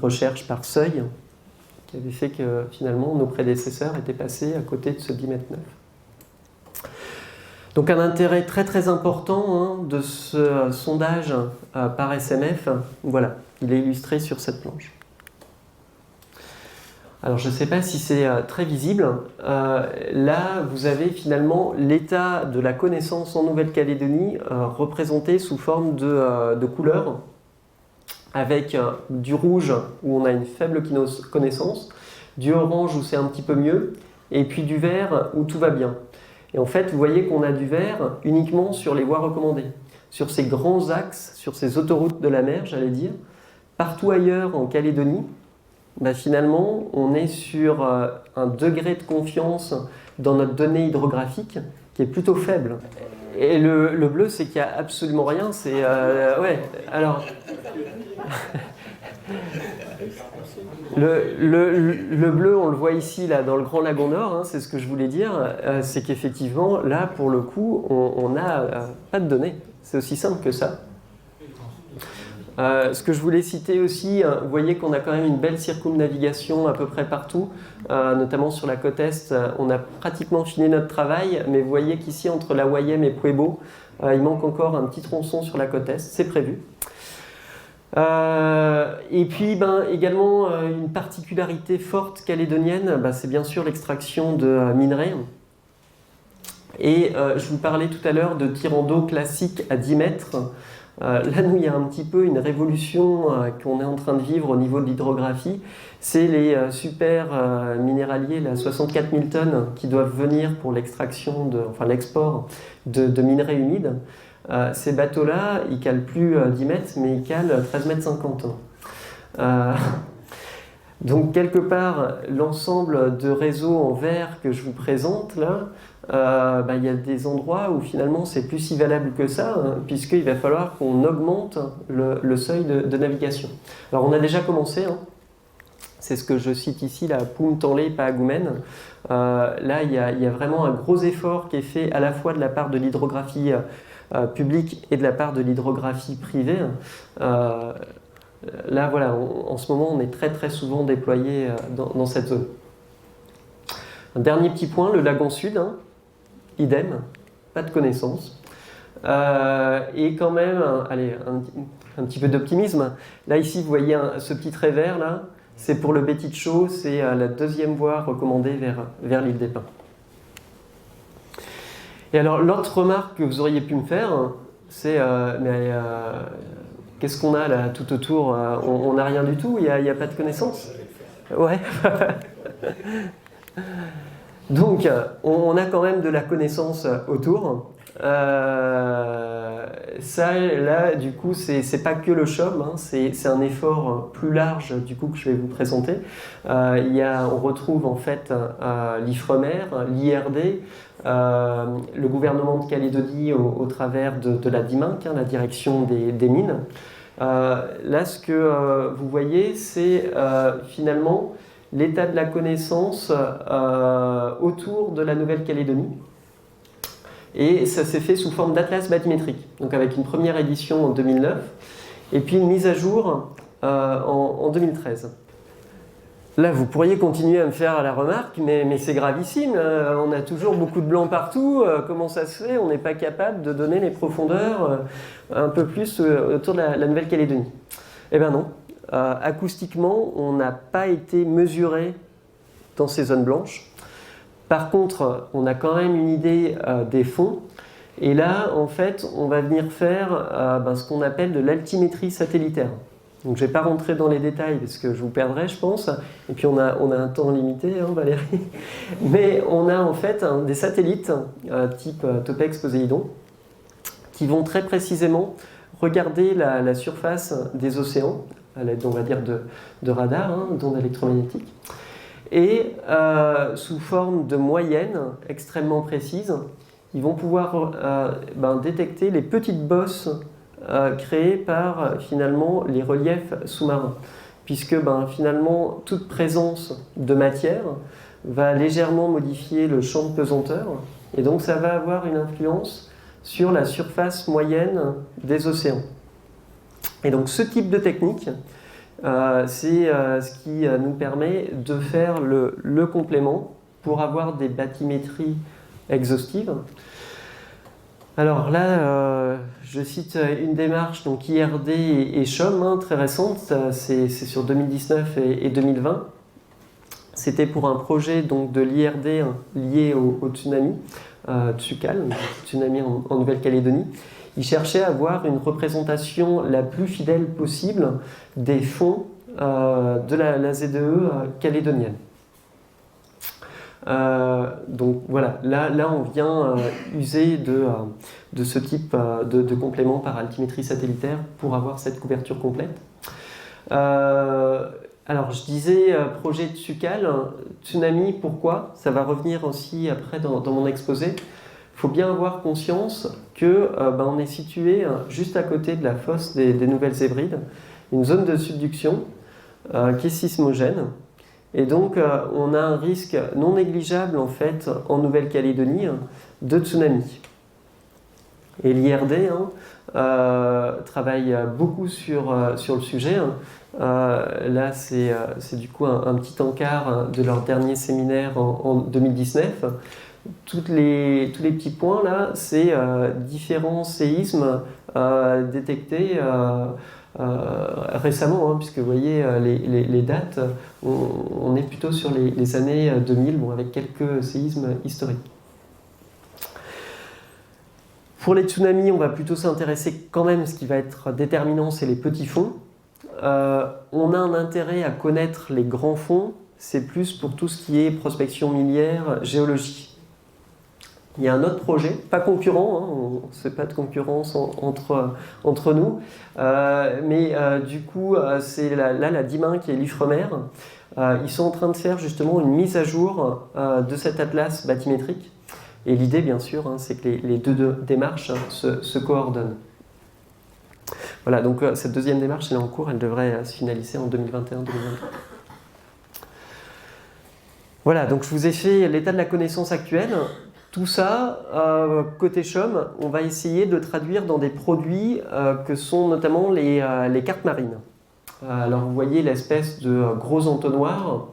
recherche par seuil, qui avait fait que finalement nos prédécesseurs étaient passés à côté de ce 10 mètres 9. Donc un intérêt très très important de ce sondage par SMF, voilà, il est illustré sur cette planche. Alors je ne sais pas si c'est très visible, là vous avez finalement l'état de la connaissance en Nouvelle-Calédonie représenté sous forme de couleurs, avec du rouge où on a une faible connaissance, du orange où c'est un petit peu mieux, et puis du vert où tout va bien. Et en fait vous voyez qu'on a du vert uniquement sur les voies recommandées, sur ces grands axes, sur ces autoroutes de la mer j'allais dire. Partout ailleurs en Calédonie, finalement, on est sur un degré de confiance dans notre donnée hydrographique qui est plutôt faible. Et le bleu, c'est qu'il n'y a absolument rien. C'est ouais. Alors, le bleu, on le voit ici là dans le Grand Lagon Nord. C'est ce que je voulais dire. C'est qu'effectivement, là, pour le coup, on n'a pas de données. C'est aussi simple que ça. Ce que je voulais citer aussi, vous voyez qu'on a quand même une belle circumnavigation à peu près partout, notamment sur la côte Est. On a pratiquement fini notre travail, mais vous voyez qu'ici, entre la Wayem et Puebo, il manque encore un petit tronçon sur la côte Est, c'est prévu. Et puis également, une particularité forte calédonienne, c'est bien sûr l'extraction de minerais. Et je vous parlais tout à l'heure de tirant d'eau classique à 10 mètres. Là, nous, il y a un petit peu une révolution qu'on est en train de vivre au niveau de l'hydrographie. C'est les super minéraliers, là, 64 000 tonnes, qui doivent venir pour l'extraction, l'export de minerais humides. Ces bateaux-là, ils calent plus 10 mètres, mais ils calent 13 mètres 50. Donc, quelque part, l'ensemble de réseaux en vert que je vous présente, là, il y a des endroits où finalement c'est plus si valable que ça, puisqu'il va falloir qu'on augmente le seuil de navigation. Alors on a déjà commencé, c'est ce que je cite ici, la Poum Tanlé Paagoumen. Là il y a vraiment un gros effort qui est fait à la fois de la part de l'hydrographie publique et de la part de l'hydrographie privée. Là voilà, en ce moment on est très très souvent déployé dans cette zone. Un dernier petit point, le lagon sud. Idem, pas de connaissances. Et quand même, un petit peu d'optimisme. Là, ici, vous voyez ce petit trait vert, là, c'est pour le Betitcho, c'est la deuxième voie recommandée vers l'île des Pins. Et alors, l'autre remarque que vous auriez pu me faire, c'est qu'est-ce qu'on a là tout autour? On n'a rien du tout, il n'y a pas de connaissances? Ouais. Donc, on a quand même de la connaissance autour. Ça, là, du coup, c'est pas que le CHOM, c'est un effort plus large, du coup, que je vais vous présenter. On retrouve en fait l'IFREMER, l'IRD, le gouvernement de Calédonie au travers de la DIMINC, la direction des mines. Là, ce que vous voyez, c'est finalement l'état de la connaissance autour de la Nouvelle-Calédonie. Et ça s'est fait sous forme d'atlas bathymétrique, donc avec une première édition en 2009, et puis une mise à jour en 2013. Là, vous pourriez continuer à me faire la remarque, mais c'est gravissime, on a toujours beaucoup de blanc partout, comment ça se fait? On n'est pas capable de donner les profondeurs un peu plus autour de la Nouvelle-Calédonie. Eh bien non. Acoustiquement, on n'a pas été mesuré dans ces zones blanches. Par contre, on a quand même une idée des fonds. Et là, en fait, on va venir faire ce qu'on appelle de l'altimétrie satellitaire. Donc, je ne vais pas rentrer dans les détails parce que je vous perdrai, je pense. Et puis, on a un temps limité, Valérie. Mais on a en fait des satellites type Topex Poséidon qui vont très précisément regarder la surface des océans, à l'aide, on va dire, de radars, hein, d'ondes électromagnétiques, et sous forme de moyennes extrêmement précises, ils vont pouvoir détecter les petites bosses créées par finalement les reliefs sous-marins, puisque finalement toute présence de matière va légèrement modifier le champ de pesanteur, et donc ça va avoir une influence sur la surface moyenne des océans. Et donc ce type de technique, c'est ce qui nous permet de faire le complément pour avoir des bathymétries exhaustives. Alors là, je cite une démarche, donc IRD et CHOM, hein, très récente, c'est sur 2019 et 2020. C'était pour un projet donc, de l'IRD lié au tsunami, Tsukal, tsunami en Nouvelle-Calédonie. Ils cherchaient à avoir une représentation la plus fidèle possible des fonds de la ZEE calédonienne. Donc voilà, là on vient user de ce type de complément par altimétrie satellitaire pour avoir cette couverture complète. Alors je disais projet Tsukal, tsunami, pourquoi? Ça va revenir aussi après dans mon exposé. Il faut bien avoir conscience que on est situé juste à côté de la fosse des Nouvelles Hébrides, une zone de subduction qui est sismogène. Et donc, on a un risque non négligeable, en fait, en Nouvelle-Calédonie, de tsunami. Et l'IRD travaille beaucoup sur le sujet. Là, c'est du coup un petit encart de leur dernier séminaire en 2019. Tous les petits points, là, c'est différents séismes détectés récemment, hein, puisque vous voyez les dates, on est plutôt sur les années 2000, bon, avec quelques séismes historiques. Pour les tsunamis, on va plutôt s'intéresser quand même, ce qui va être déterminant, c'est les petits fonds. On a un intérêt à connaître les grands fonds, c'est plus pour tout ce qui est prospection minière, géologie. Il y a un autre projet, pas concurrent, hein, on ne fait pas de concurrence entre nous, mais du coup, c'est la DIMAIN qui est l'IFREMER. Ils sont en train de faire justement une mise à jour de cet atlas bathymétrique. Et l'idée, bien sûr, hein, c'est que les deux démarches se coordonnent. Voilà, donc cette deuxième démarche, elle est en cours, elle devrait se finaliser en 2021-2022. Voilà, donc je vous ai fait l'état de la connaissance actuelle. Tout ça, côté CHOM, on va essayer de traduire dans des produits que sont notamment les cartes marines. Alors vous voyez l'espèce de gros entonnoir.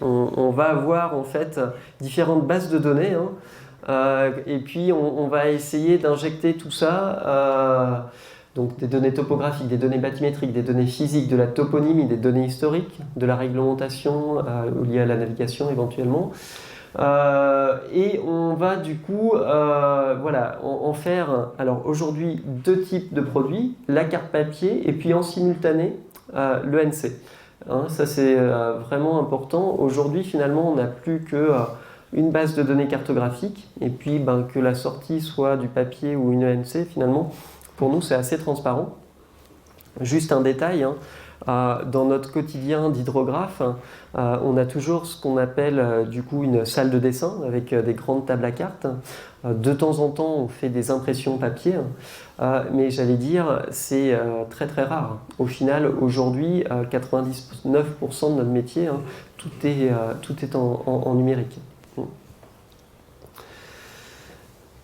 On va avoir en fait différentes bases de données, hein, et puis on va essayer d'injecter tout ça, donc des données topographiques, des données bathymétriques, des données physiques, de la toponymie, des données historiques, de la réglementation liée à la navigation éventuellement. Et on va du coup en faire alors aujourd'hui deux types de produits, la carte papier et puis en simultané l'ENC. Hein, ça c'est vraiment important. Aujourd'hui finalement on n'a plus que une base de données cartographique et puis que la sortie soit du papier ou une ENC finalement pour nous c'est assez transparent. Juste un détail, hein. Dans notre quotidien d'hydrographe, on a toujours ce qu'on appelle du coup une salle de dessin avec des grandes tables à cartes. De temps en temps, on fait des impressions papier, mais j'allais dire c'est très très rare. Au final, aujourd'hui, 99% de notre métier, hein, tout est en numérique.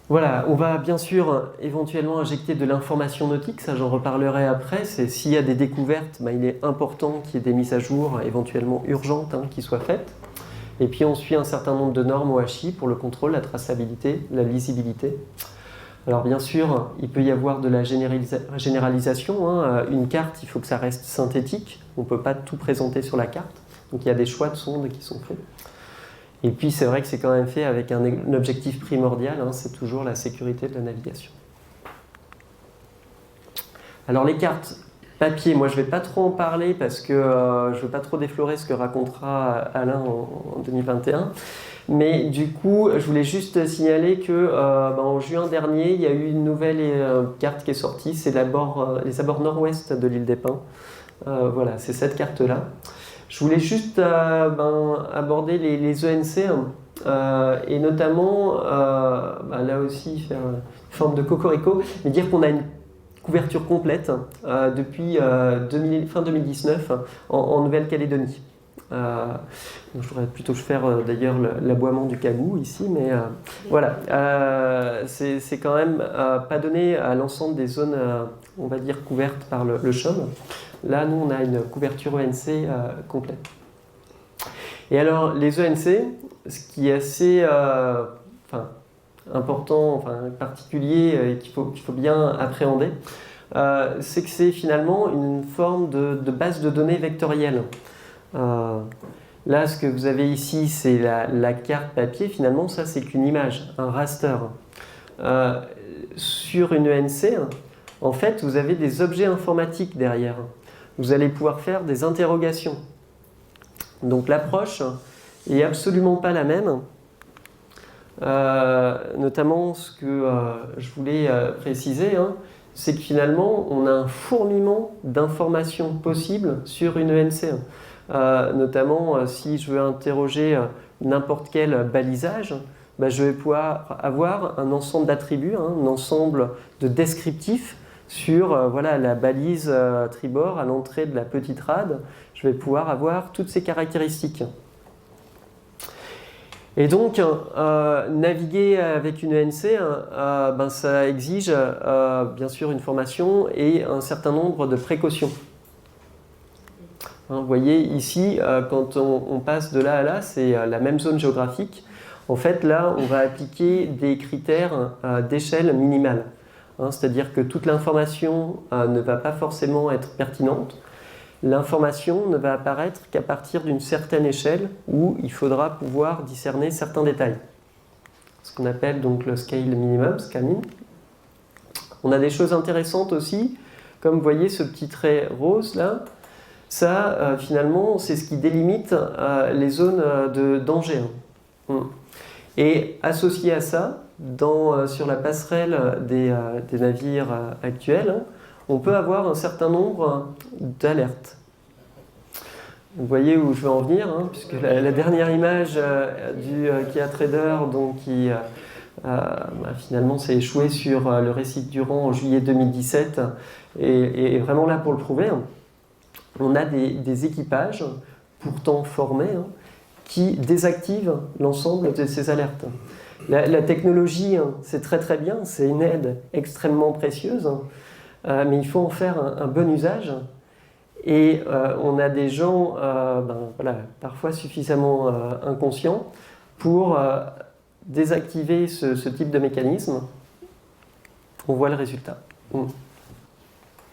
Voilà, on va bien sûr éventuellement injecter de l'information nautique, ça j'en reparlerai après. C'est s'il y a des découvertes, il est important qu'il y ait des mises à jour éventuellement urgentes qui soient faites. Et puis on suit un certain nombre de normes OHI pour le contrôle, la traçabilité, la lisibilité. Alors bien sûr, il peut y avoir de la généralisation. Hein. Une carte, il faut que ça reste synthétique. On ne peut pas tout présenter sur la carte. Donc il y a des choix de sondes qui sont faits. Et puis c'est vrai que c'est quand même fait avec un objectif primordial, hein, c'est toujours la sécurité de la navigation. Alors les cartes papier, moi je ne vais pas trop en parler parce que je ne veux pas trop déflorer ce que racontera Alain en 2021. Mais du coup, je voulais juste signaler que en juin dernier, il y a eu une nouvelle carte qui est sortie, c'est les abords nord-ouest de l'île des Pins. Voilà, c'est cette carte-là. Je voulais juste aborder les ENC et notamment, là aussi, faire une forme de cocorico, mais dire qu'on a une couverture complète depuis fin 2019 en Nouvelle-Calédonie. Je devrais plutôt faire d'ailleurs l'aboiement du cagou ici, mais voilà, c'est quand même pas donné à l'ensemble des zones, on va dire, couvertes par le CHOM. Là, nous, on a une couverture ENC complète. Et alors, les ENC, ce qui est assez important, particulier, et qu'il faut bien appréhender, c'est que c'est finalement une forme de base de données vectorielle. Là, ce que vous avez ici, c'est la carte papier. Finalement, ça, c'est qu'une image, un raster. Sur une ENC, en fait, vous avez des objets informatiques derrière. Vous allez pouvoir faire des interrogations. Donc, l'approche est absolument pas la même. Notamment, ce que je voulais préciser, c'est que finalement, on a un fourmillement d'informations possibles sur une ENC. Notamment, si je veux interroger n'importe quel balisage, je vais pouvoir avoir un ensemble d'attributs, un ensemble de descriptifs sur la balise tribord à l'entrée de la petite rade. Je vais pouvoir avoir toutes ces caractéristiques. Et donc, naviguer avec une ENC, ça exige bien sûr une formation et un certain nombre de précautions. Vous voyez ici, quand on passe de là à là, c'est la même zone géographique. En fait, là, on va appliquer des critères d'échelle minimale. C'est-à-dire que toute l'information ne va pas forcément être pertinente. L'information ne va apparaître qu'à partir d'une certaine échelle où il faudra pouvoir discerner certains détails. Ce qu'on appelle donc le scale minimum, scamin. On a des choses intéressantes aussi, comme vous voyez ce petit trait rose là. Ça, finalement, c'est ce qui délimite les zones de danger. Et associé à ça, sur la passerelle des navires actuels, on peut avoir un certain nombre d'alertes. Vous voyez où je veux en venir, puisque la dernière image du Kia Trader, donc, qui finalement s'est échoué sur le récif Durand en juillet 2017, est vraiment là pour le prouver. On a des équipages, pourtant formés, qui désactivent l'ensemble de ces alertes. La technologie, c'est très très bien, c'est une aide extrêmement précieuse, mais il faut en faire un bon usage. Et on a des gens parfois suffisamment inconscients pour désactiver ce type de mécanisme. On voit le résultat.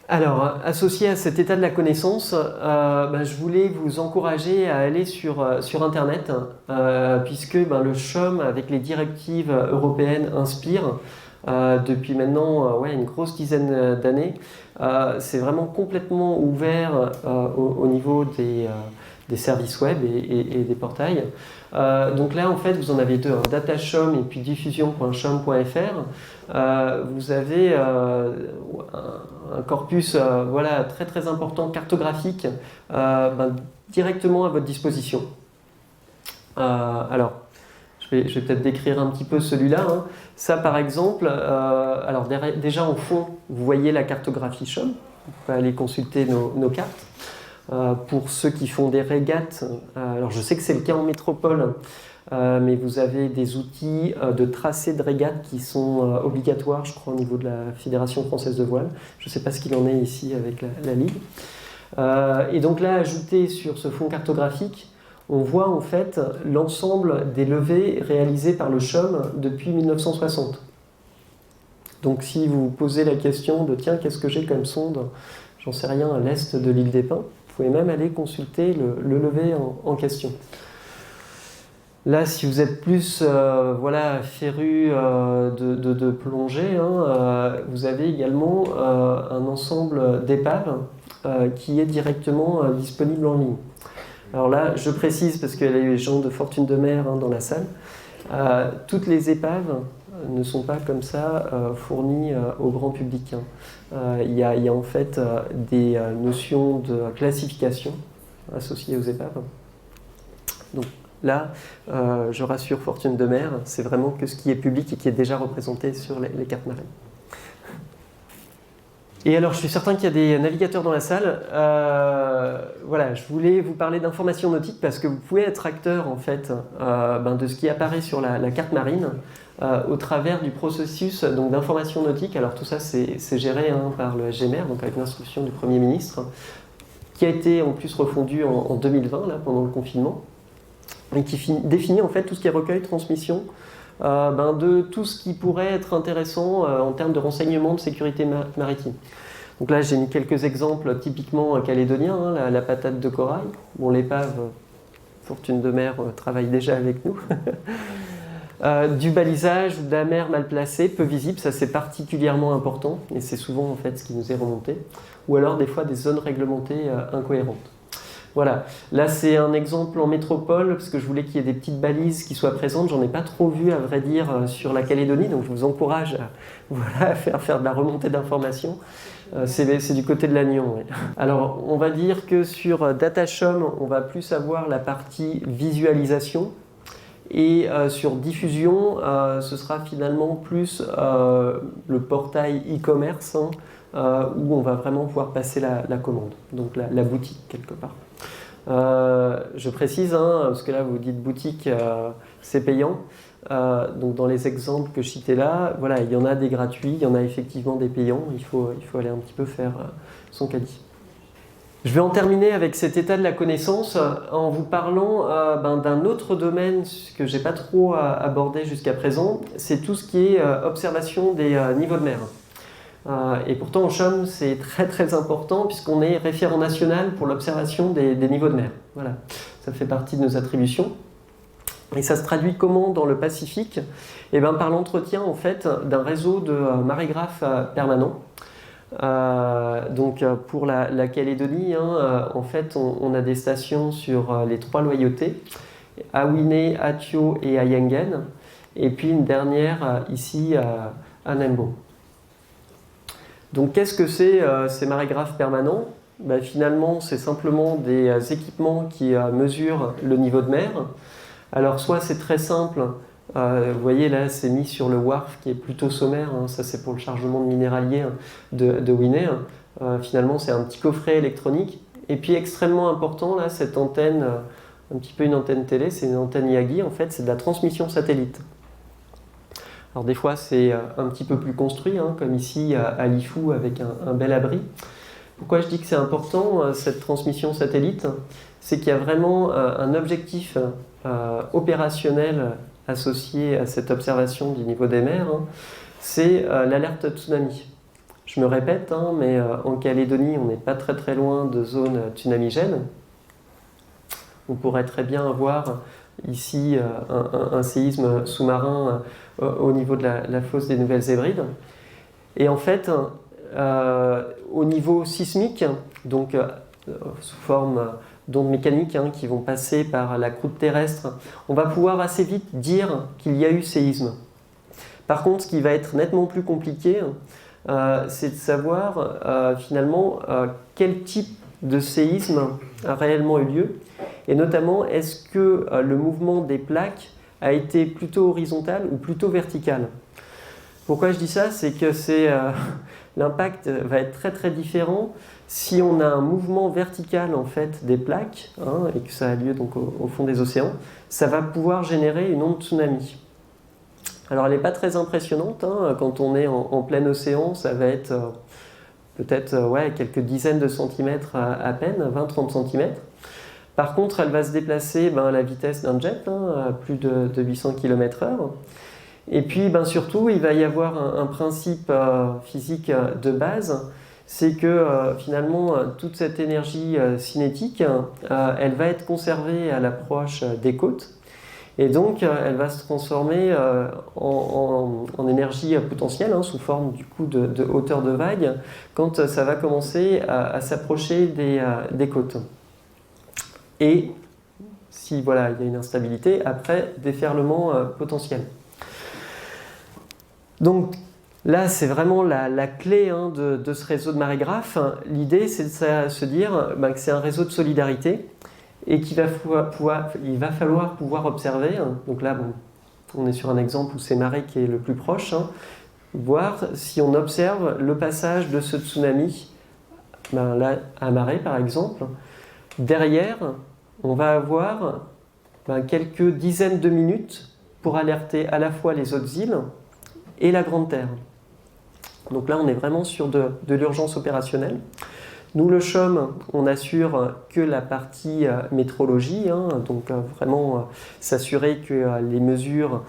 Alors, associé à cet état de la connaissance, je voulais vous encourager à aller sur Internet, puisque le CHOM, avec les directives européennes, inspire depuis maintenant une grosse dizaine d'années. C'est vraiment complètement ouvert au niveau des services web et des portails. Donc là, en fait, vous en avez deux, DataCHOM et puis diffusion.chom.fr. Vous avez un corpus très très important, cartographique, directement à votre disposition. Alors, je vais peut-être décrire un petit peu celui-là. Ça, par exemple, alors déjà en fond, vous voyez la cartographie CHOM. Vous pouvez aller consulter nos cartes. Pour ceux qui font des régates, alors je sais que c'est le cas en métropole, mais vous avez des outils de tracé de régates qui sont obligatoires, je crois, au niveau de la Fédération française de voile. Je ne sais pas ce qu'il en est ici avec la Ligue. Et donc là, ajouté sur ce fond cartographique, on voit en fait l'ensemble des levées réalisées par le CHOM depuis 1960. Donc si vous posez la question de « tiens, qu'est-ce que j'ai comme sonde ?» J'en sais rien, à l'est de l'île des Pins. Vous pouvez même aller consulter le levé en question. Là, si vous êtes plus féru de plongée, vous avez également un ensemble d'épaves qui est directement disponible en ligne. Alors là, je précise parce qu'il y a les gens de Fortune de mer dans la salle. Toutes les épaves ne sont pas comme ça fournies au grand public. Il y a en fait des notions de classification associées aux épaves. Donc là, je rassure Fortune de mer, c'est vraiment que ce qui est public et qui est déjà représenté sur les cartes marines. Et alors, je suis certain qu'il y a des navigateurs dans la salle. Voilà, je voulais vous parler d'information nautique parce que vous pouvez être acteur en fait de ce qui apparaît sur la carte marine au travers du processus d'information nautique. Alors tout ça, c'est géré par le SGMR, donc avec l'instruction du Premier ministre, qui a été en plus refondu en 2020, là, pendant le confinement, et qui définit en fait tout ce qui est recueil, transmission, de tout ce qui pourrait être intéressant en termes de renseignement de sécurité maritime. Donc là, j'ai mis quelques exemples typiquement calédoniens, la patate de corail. Bon, l'épave Fortune de mer travaille déjà avec nous. Du balisage ou de la mer mal placée, peu visible, ça c'est particulièrement important et c'est souvent en fait ce qui nous est remonté. Ou alors des fois des zones réglementées incohérentes. Voilà, là c'est un exemple en métropole parce que je voulais qu'il y ait des petites balises qui soient présentes. J'en ai pas trop vu à vrai dire sur la Calédonie, donc je vous encourage à faire de la remontée d'informations. C'est du côté de Lannion. Ouais. Alors on va dire que sur Datashom, on va plus avoir la partie visualisation et sur diffusion, ce sera finalement plus le portail e-commerce où on va vraiment pouvoir passer la commande, donc la boutique quelque part. Je précise, parce que là vous dites boutique, c'est payant. Donc dans les exemples que je citais là, voilà, il y en a des gratuits, il y en a effectivement des payants. Il faut aller un petit peu faire son caddie. Je vais en terminer avec cet état de la connaissance en vous parlant d'un autre domaine que j'ai pas trop abordé jusqu'à présent. C'est tout ce qui est observation des niveaux de mer. Et pourtant en CHOM c'est très très important puisqu'on est référent national pour l'observation des niveaux de mer. Voilà, ça fait partie de nos attributions. Et ça se traduit comment dans le Pacifique? Par l'entretien en fait d'un réseau de marégraphes permanents. Donc pour la Calédonie, en fait on a des stations sur les 3 loyautés, à Winae, à Thio et à Yengen, et puis une dernière ici à Nembo. Donc qu'est-ce que c'est ces marégraphes permanents? Finalement c'est simplement des équipements qui mesurent le niveau de mer. Alors soit c'est très simple, vous voyez là c'est mis sur le WARF qui est plutôt sommaire, ça c'est pour le chargement de minéralier de Winae. Finalement c'est un petit coffret électronique. Et puis extrêmement important là, cette antenne, un petit peu une antenne télé, c'est une antenne Yagi en fait, c'est de la transmission satellite. Alors des fois c'est un petit peu plus construit, comme ici à Lifou avec un bel abri. Pourquoi je dis que c'est important cette transmission satellite? C'est qu'il y a vraiment un objectif opérationnel associé à cette observation du niveau des mers, c'est l'alerte tsunami. Je me répète, mais en Calédonie, on n'est pas très très loin de zones tsunamigènes. On pourrait très bien avoir ici un séisme sous-marin au niveau de la fosse des Nouvelles-Hébrides. Et en fait, au niveau sismique, donc sous forme d'ondes mécaniques qui vont passer par la croûte terrestre, on va pouvoir assez vite dire qu'il y a eu séisme. Par contre, ce qui va être nettement plus compliqué, c'est de savoir finalement quel type de séisme a réellement eu lieu, et notamment est-ce que le mouvement des plaques a été plutôt horizontal ou plutôt vertical. Pourquoi je dis ça? C'est que l'impact va être très très différent si on a un mouvement vertical en fait des plaques et que ça a lieu donc au fond des océans. Ça va pouvoir générer une onde tsunami. Alors elle n'est pas très impressionnante, quand on est en plein océan, ça va être peut-être quelques dizaines de centimètres à peine, 20-30 centimètres. Par contre, elle va se déplacer à la vitesse d'un jet, à plus de 800 km/h. Et puis surtout, il va y avoir un principe physique de base, c'est que finalement, toute cette énergie cinétique, elle va être conservée à l'approche des côtes. Et donc, elle va se transformer en énergie potentielle, sous forme du coup de hauteur de vague, quand ça va commencer à s'approcher des côtes. Et si voilà, il y a une instabilité, après déferlement potentiel. Donc là, c'est vraiment la clé de ce réseau de marégraphes. L'idée, c'est de se dire que c'est un réseau de solidarité et il va falloir pouvoir observer. Donc là, bon, on est sur un exemple où c'est marée qui est le plus proche. Voir si on observe le passage de ce tsunami, là, à marée par exemple. Derrière, on va avoir quelques dizaines de minutes pour alerter à la fois les autres îles et la Grande Terre. Donc là, on est vraiment sur de l'urgence opérationnelle. Nous, le CHUM, on assure que la partie métrologie, donc vraiment s'assurer que les mesures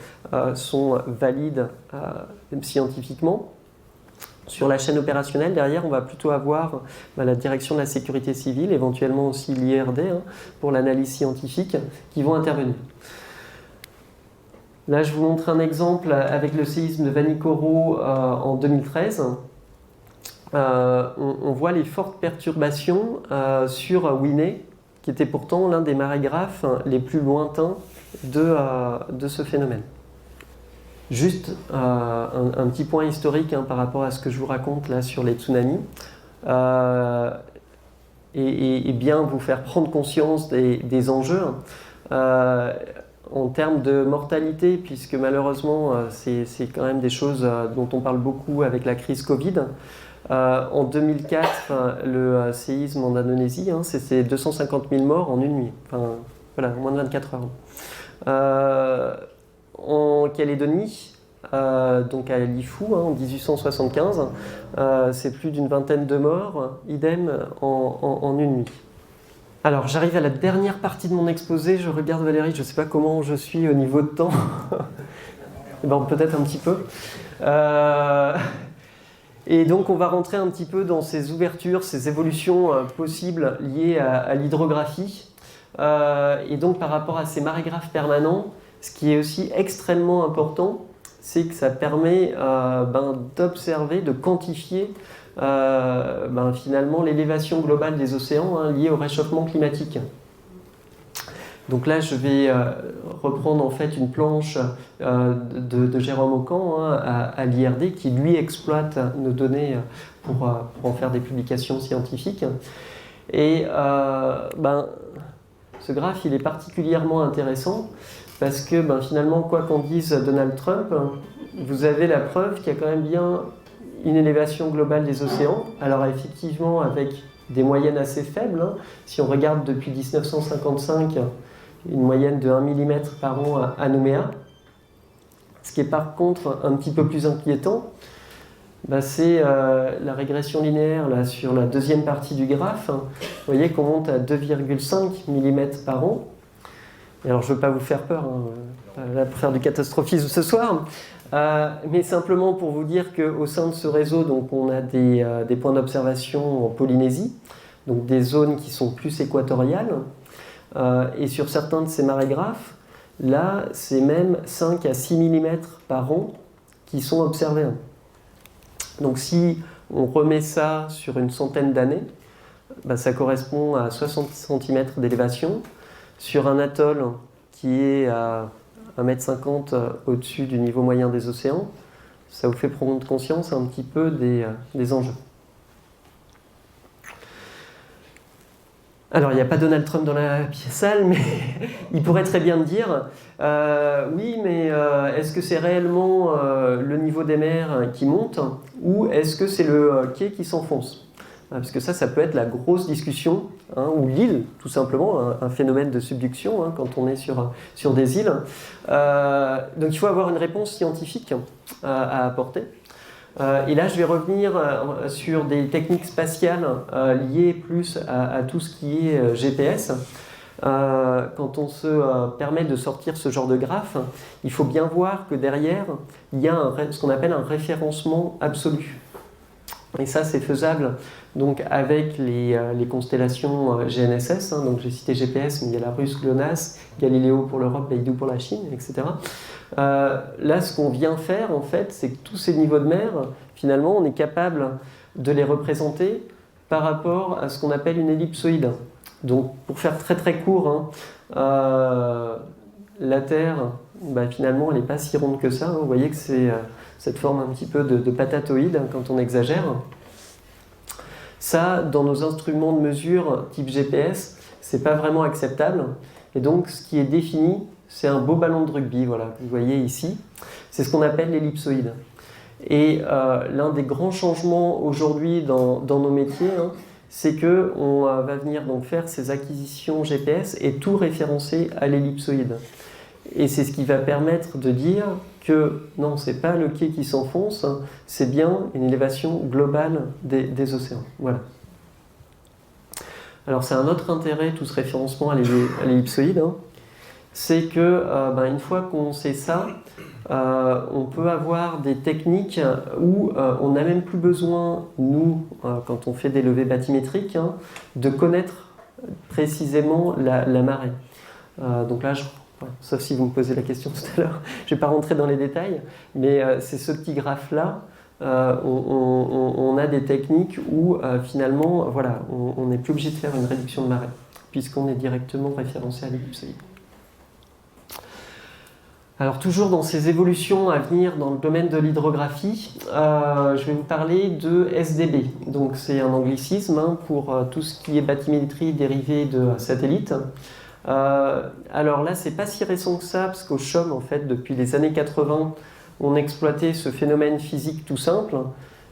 sont valides scientifiquement. Sur la chaîne opérationnelle, derrière, on va plutôt avoir la direction de la sécurité civile, éventuellement aussi l'IRD, pour l'analyse scientifique, qui vont intervenir. Là, je vous montre un exemple avec le séisme de Vanikoro en 2013. On voit les fortes perturbations sur Winné, qui était pourtant l'un des marégraphes les plus lointains de ce phénomène. Juste un petit point historique par rapport à ce que je vous raconte là sur les tsunamis. Et bien vous faire prendre conscience des enjeux. En termes de mortalité, puisque malheureusement, c'est quand même des choses dont on parle beaucoup avec la crise Covid. En 2004, le séisme en Indonésie, c'était 250 000 morts en une nuit, enfin, voilà, en moins de 24 heures. En Calédonie, donc à Lifou, en 1875, c'est plus d'une vingtaine de morts, idem en une nuit. Alors, j'arrive à la dernière partie de mon exposé. Je regarde Valérie, je ne sais pas comment je suis au niveau de temps. Peut-être un petit peu. Et donc, on va rentrer un petit peu dans ces ouvertures, ces évolutions possibles liées à l'hydrographie. Et donc, par rapport à ces marégraphes permanents, ce qui est aussi extrêmement important, c'est que ça permet d'observer, de quantifier finalement l'élévation globale des océans liée au réchauffement climatique. Donc là, je vais reprendre en fait une planche de Jérôme Aucan à l'IRD qui lui exploite nos données pour en faire des publications scientifiques. Et ce graphe, il est particulièrement intéressant parce que finalement, quoi qu'en dise Donald Trump, vous avez la preuve qu'il y a quand même bien une élévation globale des océans. Alors effectivement, avec des moyennes assez faibles. Si on regarde depuis 1955, une moyenne de 1 mm par an à Nouméa. Ce qui est par contre un petit peu plus inquiétant, c'est la régression linéaire là, sur la deuxième partie du graphe. Vous voyez qu'on monte à 2,5 mm par an. Et alors je ne veux pas vous faire peur, pour faire du catastrophisme ce soir, mais simplement pour vous dire qu'au sein de ce réseau, donc, on a des points d'observation en Polynésie, donc des zones qui sont plus équatoriales. Et sur certains de ces marégraphes, là, c'est même 5 à 6 mm par an qui sont observés. Donc si on remet ça sur une centaine d'années, ça correspond à 60 cm d'élévation sur un atoll qui est à 1,50 m au-dessus du niveau moyen des océans. Ça vous fait prendre conscience un petit peu des enjeux. Alors, il n'y a pas Donald Trump dans la salle, mais il pourrait très bien dire oui, mais est-ce que c'est réellement le niveau des mers qui monte ou est-ce que c'est le quai qui s'enfonce? Parce que ça peut être la grosse discussion, ou l'île, tout simplement, un phénomène de subduction quand on est sur des îles. Donc, il faut avoir une réponse scientifique à apporter. Et là, je vais revenir sur des techniques spatiales liées plus à tout ce qui est GPS. Quand on se permet de sortir ce genre de graphe, il faut bien voir que derrière, il y a ce qu'on appelle un référencement absolu. Et ça, c'est faisable donc, avec les constellations GNSS. Donc, j'ai cité GPS, mais il y a la russe GLONASS, Galileo pour l'Europe, Beidou pour la Chine, etc. Là, ce qu'on vient faire, en fait, c'est que tous ces niveaux de mer, finalement, on est capable de les représenter par rapport à ce qu'on appelle une ellipsoïde. Donc pour faire très très court, hein, la Terre, finalement, elle n'est pas si ronde que ça. Hein. Vous voyez que c'est cette forme un petit peu de patatoïde, hein, quand on exagère. Ça, dans nos instruments de mesure type GPS, c'est pas vraiment acceptable. Et donc, ce qui est défini, c'est un beau ballon de rugby, voilà, que vous voyez ici. C'est ce qu'on appelle l'ellipsoïde. Et l'un des grands changements aujourd'hui dans nos métiers, hein, c'est qu'on va venir donc faire ces acquisitions GPS et tout référencer à l'ellipsoïde. Et c'est ce qui va permettre de dire que non, c'est pas le quai qui s'enfonce, hein, c'est bien une élévation globale des océans. Voilà. Alors c'est un autre intérêt, tout ce référencement à l'ellipsoïde, hein, c'est que une fois qu'on sait ça, on peut avoir des techniques où on n'a même plus besoin, nous, quand on fait des levées bathymétriques, hein, de connaître précisément la marée. Donc là, sauf si vous me posez la question tout à l'heure, je ne vais pas rentrer dans les détails, mais c'est ce petit graphe-là. On a des techniques où finalement, voilà, on n'est plus obligé de faire une réduction de marée, puisqu'on est directement référencé à l'ellipsoïde. Alors toujours dans ces évolutions à venir dans le domaine de l'hydrographie, je vais vous parler de SDB. Donc c'est un anglicisme, hein, pour tout ce qui est bathymétrie dérivée de satellites. Alors là, c'est pas si récent que ça, parce qu'au CHUM, en fait, depuis les années 80, on exploitait ce phénomène physique tout simple.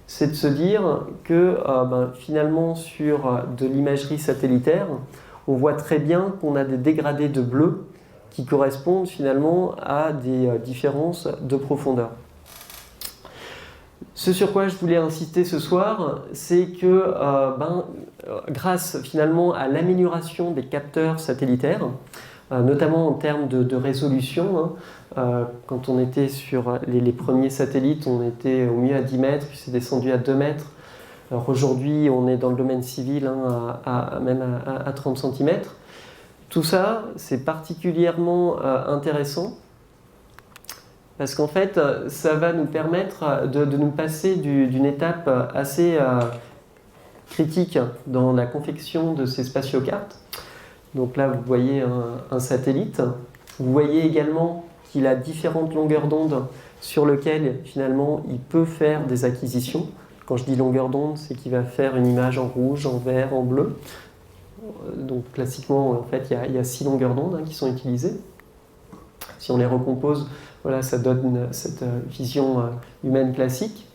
C'est de se dire que finalement, sur de l'imagerie satellitaire, on voit très bien qu'on a des dégradés de bleu qui correspondent finalement à des différences de profondeur. Ce sur quoi je voulais insister ce soir, c'est que grâce finalement à l'amélioration des capteurs satellitaires, notamment en termes de résolution, hein, quand on était sur les premiers satellites, on était au mieux à 10 mètres, puis c'est descendu à 2 mètres. Alors aujourd'hui, on est dans le domaine civil, hein, même à 30 cm. Tout ça, c'est particulièrement intéressant parce qu'en fait, ça va nous permettre de nous passer d'une étape assez critique dans la confection de ces spatiocartes. Donc là, vous voyez un satellite. Vous voyez également qu'il a différentes longueurs d'onde sur lesquelles, finalement, il peut faire des acquisitions. Quand je dis longueur d'onde, c'est qu'il va faire une image en rouge, en vert, en bleu. Donc classiquement, en fait, il y a 6 longueurs d'onde, hein, qui sont utilisées. Si on les recompose, voilà, ça donne cette vision humaine classique.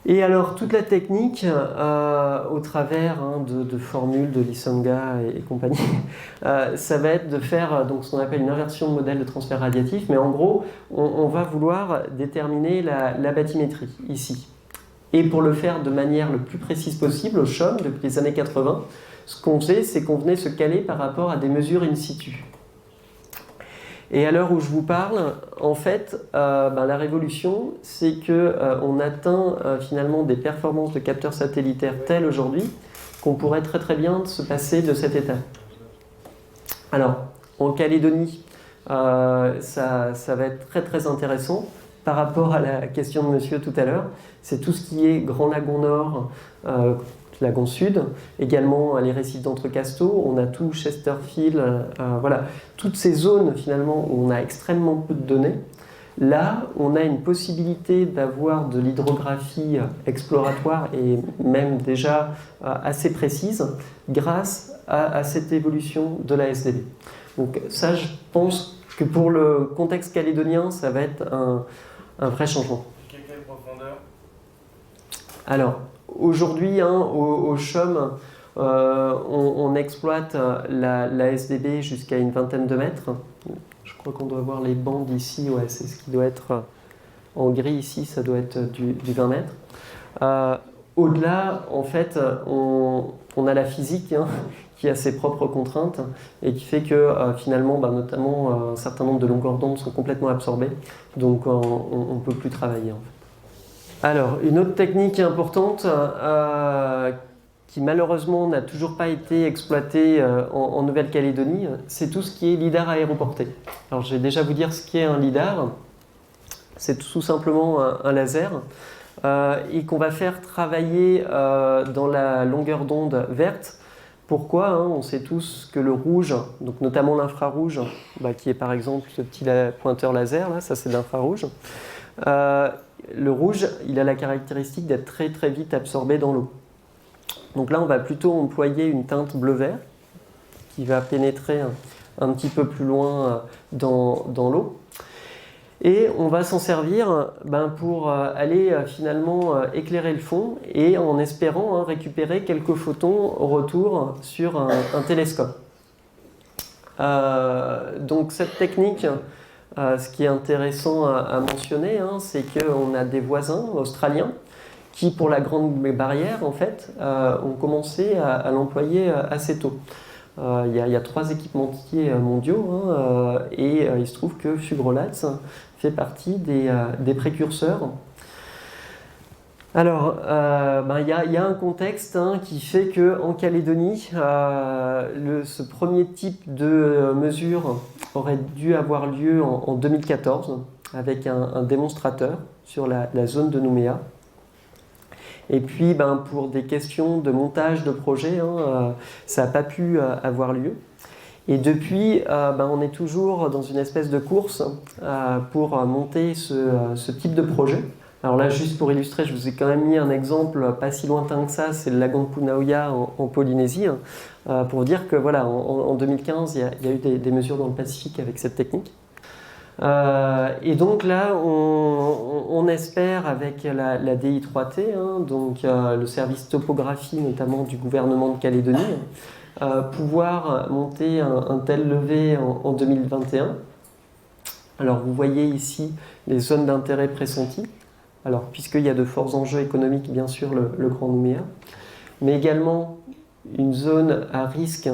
Et alors, toute la technique, au travers, hein, de formules de Lisonga et compagnie, ça va être de faire donc, ce qu'on appelle une inversion de modèle de transfert radiatif, mais en gros, on va vouloir déterminer la bathymétrie, ici. Et pour le faire de manière le plus précise possible, au CHUM, depuis les années 80, ce qu'on faisait, c'est qu'on venait se caler par rapport à des mesures in situ. Et à l'heure où je vous parle, en fait, la révolution, c'est qu'on atteint finalement des performances de capteurs satellitaires telles aujourd'hui qu'on pourrait très très bien se passer de cet état. Alors, en Calédonie, ça va être très très intéressant par rapport à la question de monsieur tout à l'heure. C'est tout ce qui est Grand Lagon Nord, Lagon Sud, également les récifs d'Entrecasteaux, on a tout Chesterfield, voilà, toutes ces zones finalement où on a extrêmement peu de données. Là, on a une possibilité d'avoir de l'hydrographie exploratoire et même déjà assez précise grâce à cette évolution de la SDB. Donc ça, je pense que pour le contexte calédonien, ça va être un vrai changement. Quelle profondeur ? Alors, aujourd'hui, hein, au CHUM, on exploite la SDB jusqu'à une vingtaine de mètres. Je crois qu'on doit voir les bandes ici, ouais, c'est ce qui doit être en gris ici, ça doit être du 20 mètres. Au-delà, en fait, on a la physique, hein, qui a ses propres contraintes et qui fait que finalement, notamment, un certain nombre de longueurs d'onde sont complètement absorbées, donc on ne peut plus travailler. En fait. Alors, une autre technique importante qui malheureusement n'a toujours pas été exploitée en Nouvelle-Calédonie, c'est tout ce qui est lidar aéroporté. Alors, je vais déjà vous dire ce qu'est un lidar. C'est tout simplement un laser et qu'on va faire travailler dans la longueur d'onde verte Pourquoi hein? On sait tous que le rouge, donc notamment l'infrarouge, qui est par exemple ce petit pointeur laser, là, ça c'est de l'infrarouge. Le rouge, il a la caractéristique d'être très très vite absorbé dans l'eau. Donc là, on va plutôt employer une teinte bleu-vert qui va pénétrer un petit peu plus loin dans l'eau. Et on va s'en servir pour aller finalement éclairer le fond et en espérant récupérer quelques photons au retour sur un télescope. Donc cette technique, ce qui est intéressant à mentionner, c'est qu'on a des voisins australiens qui, pour la Grande Barrière, en fait, ont commencé à l'employer assez tôt. Il y a 3 équipementiers mondiaux et il se trouve que Fugrolats fait partie des précurseurs. Alors, il y a un contexte qui fait qu'en Calédonie, ce premier type de mesure aurait dû avoir lieu en 2014 avec un démonstrateur sur la zone de Nouméa. Et puis, pour des questions de montage de projet, ça n'a pas pu avoir lieu. Et depuis, on est toujours dans une espèce de course pour monter ce type de projet. Alors là, juste pour illustrer, je vous ai quand même mis un exemple pas si lointain que ça, c'est le lagon de Punaoya en Polynésie, pour dire que voilà, en 2015, il y a eu des mesures dans le Pacifique avec cette technique. Et donc là, on espère avec la DI3T, donc le service topographie notamment du gouvernement de Calédonie, pouvoir monter un tel levé en 2021. Alors vous voyez ici les zones d'intérêt pressenties. Alors puisqu'il y a de forts enjeux économiques, bien sûr, le Grand Nouméa, mais également une zone à risque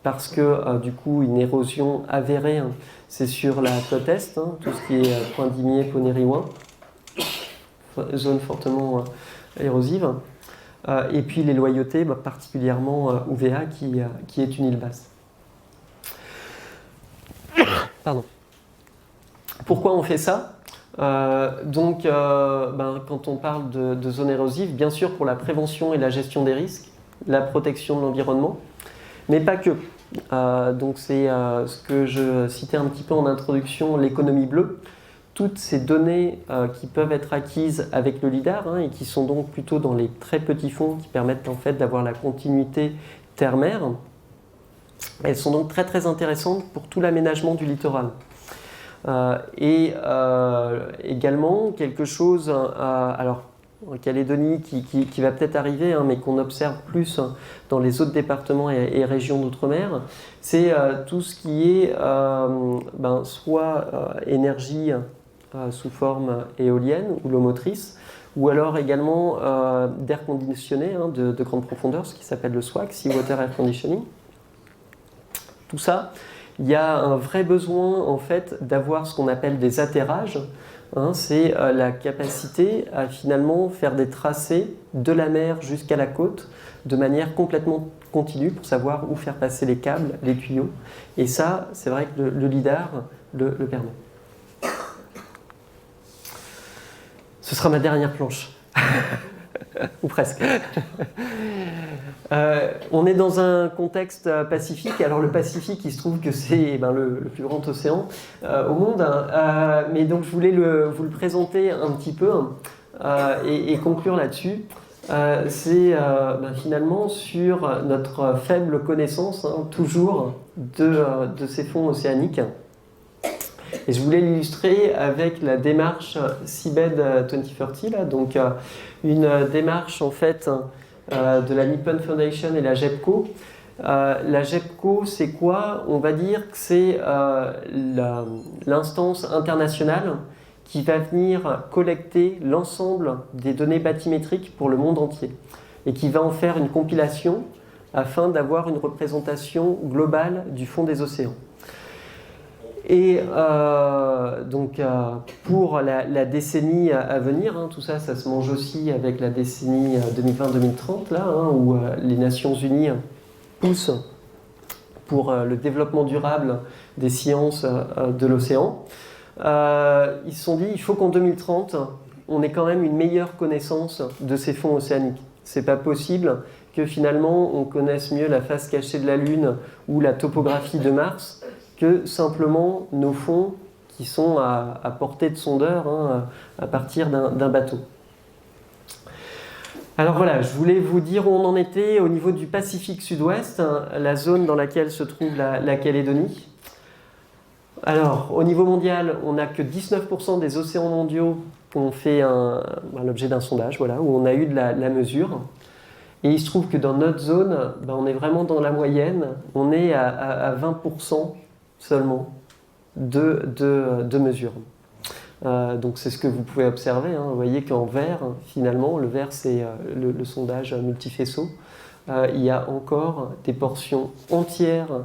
parce que du coup une érosion avérée, c'est sur la côte est, tout ce qui est Pointe-Dimier, Ponériouin, zone fortement érosive. Et puis les loyautés, particulièrement UVA, qui est une île basse. Pardon. Pourquoi on fait ça ? Quand on parle de zone érosive, bien sûr pour la prévention et la gestion des risques, la protection de l'environnement, mais pas que. Donc c'est ce que je citais un petit peu en introduction, l'économie bleue. Toutes ces données qui peuvent être acquises avec le LIDAR et qui sont donc plutôt dans les très petits fonds qui permettent en fait d'avoir la continuité terre-mer, elles sont donc très très intéressantes pour tout l'aménagement du littoral. Également quelque chose, alors en Calédonie qui va peut-être arriver, mais qu'on observe plus dans les autres départements et régions d'outre-mer, c'est tout ce qui est soit énergie sous forme éolienne ou l'eau motrice, ou alors également d'air conditionné de grande profondeur, ce qui s'appelle le SWAC, Seawater Air Conditioning. Tout ça, il y a un vrai besoin en fait d'avoir ce qu'on appelle des atterrages. C'est la capacité à finalement faire des tracés de la mer jusqu'à la côte de manière complètement continue pour savoir où faire passer les câbles, les tuyaux. Et ça, c'est vrai que le LIDAR le permet. Ce sera ma dernière planche. Ou presque. On est dans un contexte pacifique. Alors le Pacifique, il se trouve que c'est le plus grand océan au monde. Mais donc je voulais vous le présenter un petit peu et conclure là-dessus. C'est finalement sur notre faible connaissance, toujours, de ces fonds océaniques. Et je voulais l'illustrer avec la démarche Seabed 2030, là, donc une démarche en fait de la Nippon Foundation et la GEPCO. La GEPCO, c'est quoi ? On va dire que c'est l'instance internationale qui va venir collecter l'ensemble des données bathymétriques pour le monde entier et qui va en faire une compilation afin d'avoir une représentation globale du fond des océans. Et pour la décennie à venir, tout ça, ça se mange aussi avec la décennie 2020-2030, là, où les Nations Unies poussent pour le développement durable des sciences de l'océan. Ils se sont dit, il faut qu'en 2030, on ait quand même une meilleure connaissance de ces fonds océaniques. C'est pas possible que finalement on connaisse mieux la face cachée de la Lune ou la topographie de Mars que simplement nos fonds qui sont à portée de sondeur hein, à partir d'un bateau. Alors voilà, je voulais vous dire où on en était au niveau du Pacifique Sud-Ouest, hein, la zone dans laquelle se trouve la Calédonie. Alors, au niveau mondial, on n'a que 19% des océans mondiaux qui ont fait l'objet d'un sondage, voilà, où on a eu de la mesure. Et il se trouve que dans notre zone, on est vraiment dans la moyenne, on est à 20% seulement de mesure. Donc c'est ce que vous pouvez observer, hein. Vous voyez qu'en vert, finalement, le vert c'est le sondage multifaisceau, il y a encore des portions entières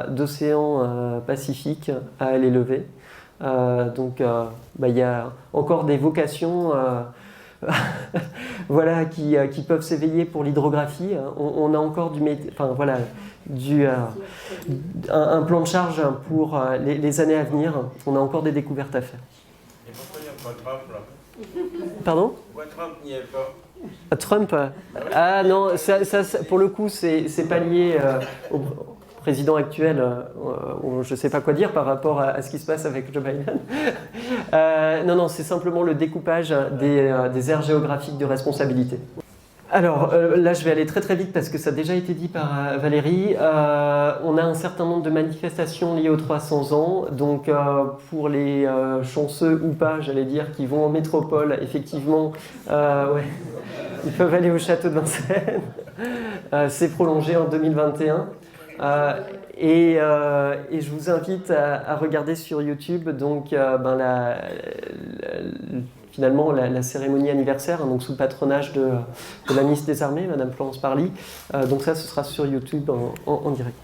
d'océan Pacifique à aller lever. Donc il y a encore des vocations voilà, qui peuvent s'éveiller pour l'hydrographie. On a encore un plan de charge pour les années à venir. On a encore des découvertes à faire. Et pourquoi il n'y a pas Trump là? Pardon? Pourquoi Trump n'y est pas? Trump? Ah non, ça, pour le coup, c'est pas lié au président actuel. Je ne sais pas quoi dire par rapport à ce qui se passe avec Joe Biden. Non, c'est simplement le découpage des aires géographiques de responsabilité. Alors là, je vais aller très très vite parce que ça a déjà été dit par Valérie. On a un certain nombre de manifestations liées aux 300 ans. Donc pour les chanceux ou pas, j'allais dire, qui vont en métropole, effectivement, ils peuvent aller au château de Vincennes. C'est prolongé en 2021. Et je vous invite à regarder sur YouTube donc, finalement la cérémonie anniversaire, hein, donc sous le patronage de la ministre des Armées, Madame Florence Parly. Donc ça, ce sera sur YouTube en direct.